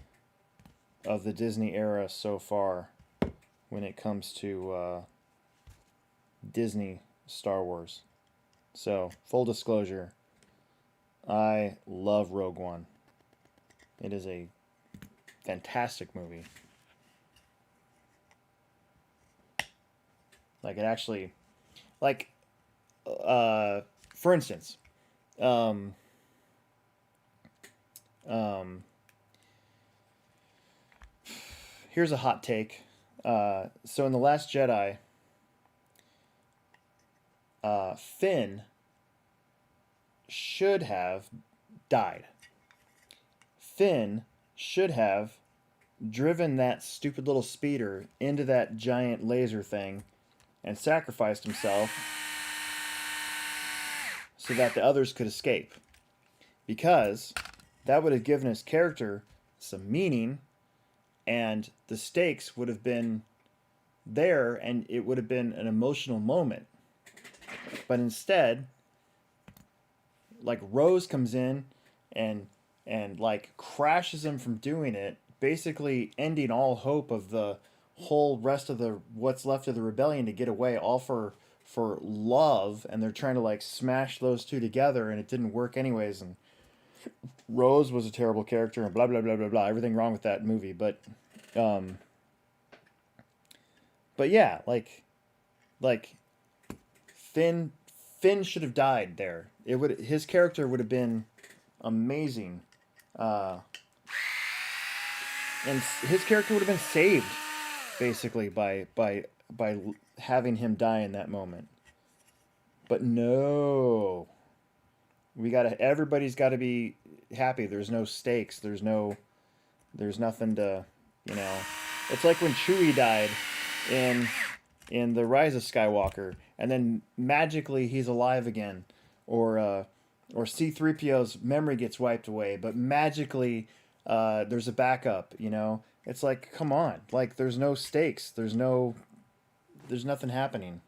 of the Disney era so far when it comes to Disney Star Wars. So, full disclosure, I love Rogue One. It is a fantastic movie. Like, it actually, like, for instance, here's a hot take. So in The Last Jedi, Finn should have died. Finn should have driven that stupid little speeder into that giant laser thing and sacrificed himself so that the others could escape. Because that would have given his character some meaning, and the stakes would have been there, and it would have been an emotional moment. But instead, like, Rose comes in and like crashes him from doing it, basically ending all hope of the whole rest of the what's left of the rebellion to get away, all for love, and they're trying to like smash those two together, and it didn't work anyways, and Rose was a terrible character, and blah blah blah blah blah, everything wrong with that movie. But yeah, like Finn Finn should have died there. His character would have been amazing, and his character would have been saved basically by having him die in that moment. But no, everybody's got to be happy. There's no stakes. There's nothing to, It's like when Chewie died in the Rise of Skywalker, and then magically he's alive again, or C-3PO's memory gets wiped away, but magically there's a backup. It's like, come on, like there's no stakes. There's nothing happening.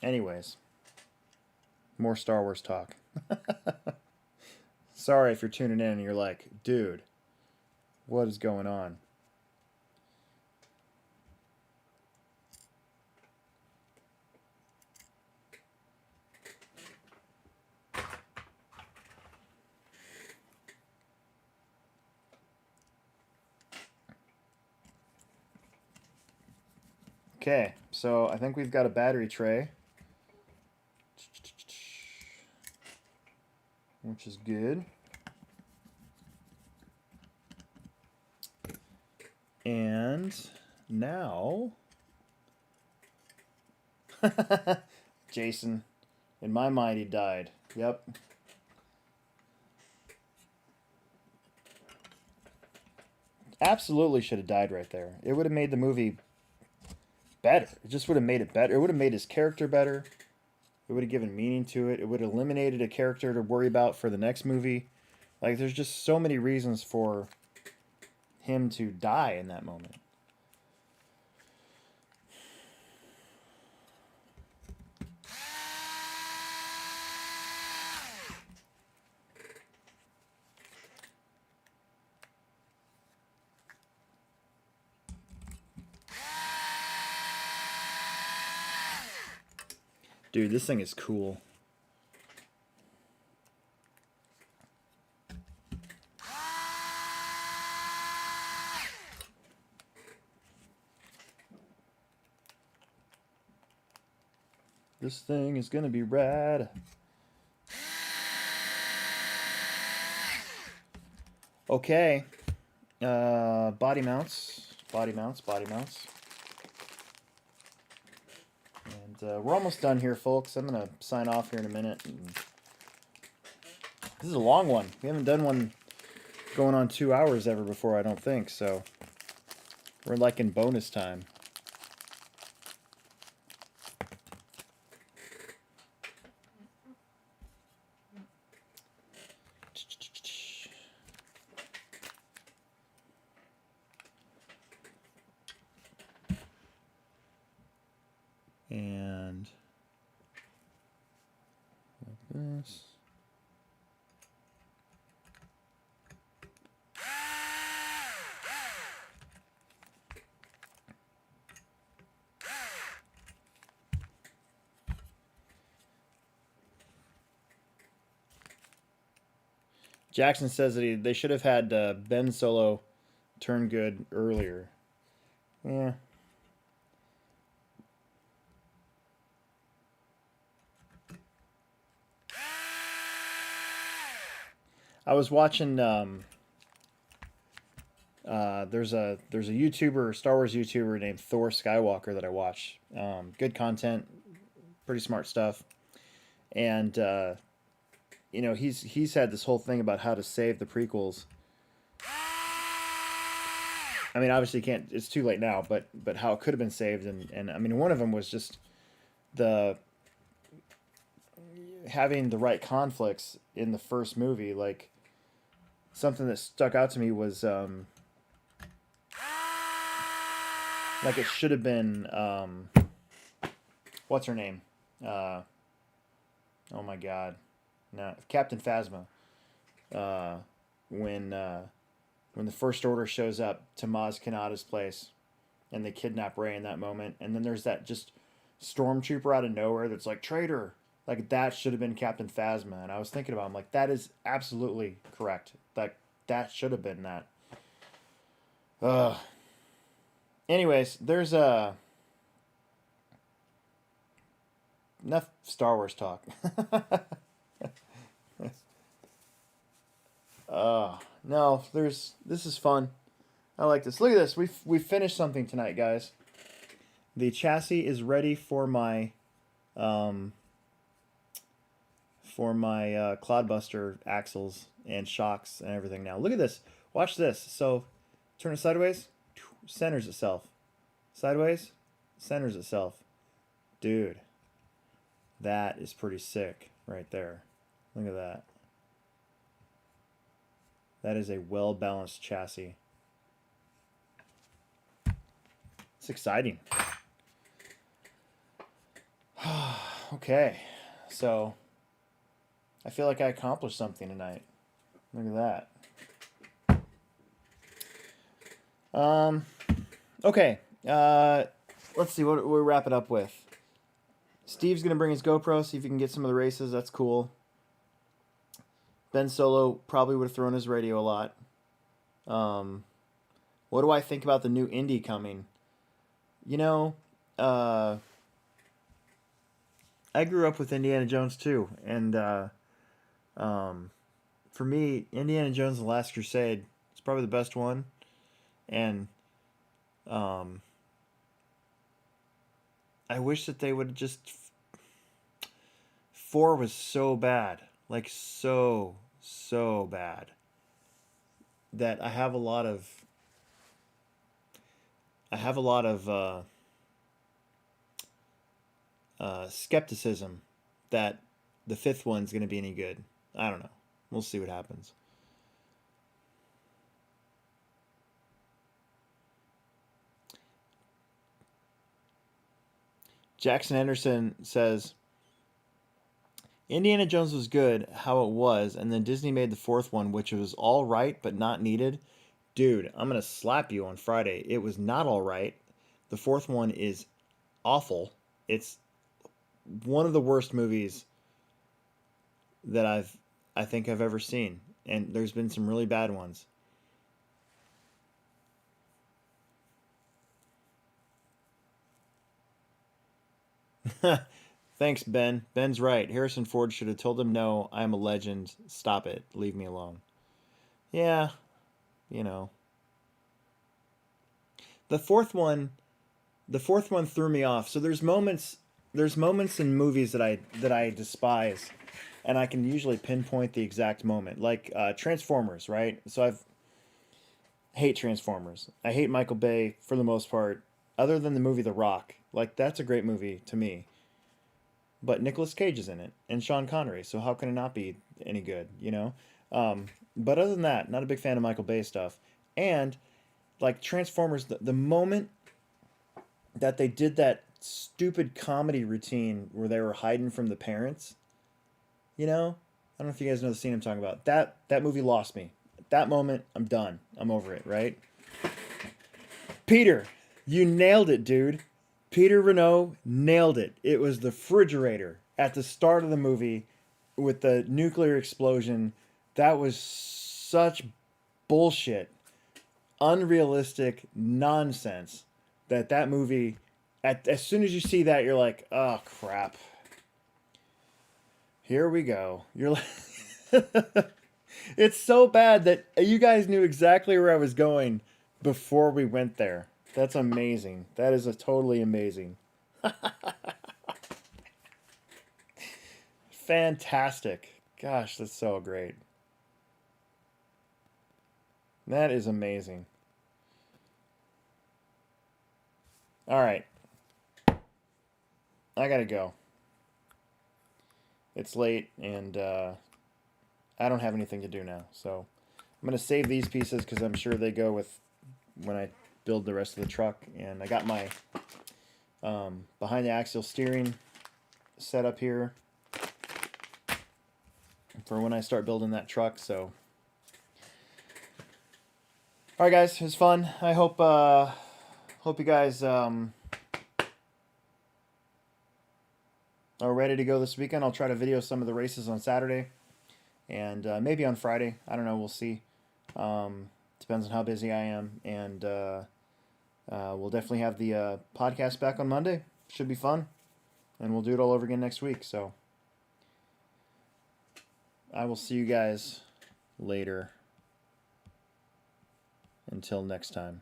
Anyways, more Star Wars talk. Sorry if you're tuning in and you're like, dude, what is going on? Okay, so I think we've got a battery tray, which is good. And now, Jason, in my mind, he died. Yep. Absolutely should have died right there. It would have made the movie better. It just would have made it better. It would have made his character better. It would have given meaning to it. It would have eliminated a character to worry about for the next movie. Like, there's just so many reasons for him to die in that moment. Dude, this thing is cool. This thing is gonna be rad. Okay. Body mounts. And we're almost done here, folks. I'm gonna sign off here in a minute. This is a long one. We haven't done one going on 2 hours ever before, I don't think, so we're like in bonus time. And like this. Jackson says that they should have had Ben Solo turn good earlier. Yeah. I was watching. There's a YouTuber, Star Wars YouTuber named Thor Skywalker that I watch. Good content, pretty smart stuff, and he's had this whole thing about how to save the prequels. I mean, obviously, you can't. It's too late now, but how it could have been saved, and I mean, one of them was just having the right conflicts in the first movie. Like, something that stuck out to me was like it should have been what's her name? Oh my God, no, Captain Phasma. When the First Order shows up to Maz Kanata's place, and they kidnap Rey in that moment, and then there's that just stormtrooper out of nowhere that's like, traitor. Like, that should have been Captain Phasma. And I was thinking about him, like, that is absolutely correct. Like, that should have been that. anyways, there's enough Star Wars talk. No, this is fun. I like this. Look at this. We finished something tonight, guys. The chassis is ready for my Cloudbuster axles and shocks and everything now. Look at this. Watch this. So turn it sideways, centers itself. Sideways, centers itself. Dude, that is pretty sick right there. Look at that. That is a well-balanced chassis. It's exciting. Okay, so I feel like I accomplished something tonight. Look at that. Okay, let's see what we'll wrap it up with. Steve's gonna bring his GoPro, see if he can get some of the races. That's cool. Ben Solo probably would have thrown his radio a lot. What do I think about the new Indy coming? You know, I grew up with Indiana Jones too, and for me, Indiana Jones and the Last Crusade is probably the best one, and I wish that they would just. 4 was so bad, like so bad, that I have a lot of skepticism that the 5th one's going to be any good. I don't know. We'll see what happens. Jackson Henderson says, Indiana Jones was good how it was, and then Disney made the 4th one, which was all right but not needed. Dude, I'm going to slap you on Friday. It was not all right. The 4th one is awful. It's one of the worst movies that I think I've ever seen, and there's been some really bad ones. Thanks, Ben. Ben's right. Harrison Ford should have told him, no, I'm a legend. Stop it. Leave me alone. Yeah, you know. The fourth one threw me off. So there's moments in movies that I despise, and I can usually pinpoint the exact moment. Like Transformers, right? So hate Transformers. I hate Michael Bay for the most part, other than the movie The Rock. Like, that's a great movie to me. But Nicolas Cage is in it, and Sean Connery, so how can it not be any good, you know? But other than that, not a big fan of Michael Bay stuff. And, like, Transformers, the moment that they did that stupid comedy routine where they were hiding from the parents, you know? I don't know if you guys know the scene I'm talking about. That movie lost me. At that moment, I'm done. I'm over it, right? Peter, you nailed it, dude. Peter Renault nailed it. It was the refrigerator at the start of the movie with the nuclear explosion. That was such bullshit, unrealistic nonsense that movie, as soon as you see that, you're like, oh, crap. Here we go. You're like... It's so bad that you guys knew exactly where I was going before we went there. That's amazing. That is totally amazing. Fantastic. Gosh, that's so great. That is amazing. All right. I gotta go. It's late, and I don't have anything to do now. So I'm going to save these pieces because I'm sure they go with when I build the rest of the truck. And I got my behind the axle steering set up here for when I start building that truck. So, all right, guys, it was fun. I hope you guys are ready to go this weekend. I'll try to video some of the races on Saturday and maybe on Friday. I don't know. We'll see. Depends on how busy I am. And We'll definitely have the podcast back on Monday. Should be fun. And we'll do it all over again next week. So I will see you guys later. Until next time.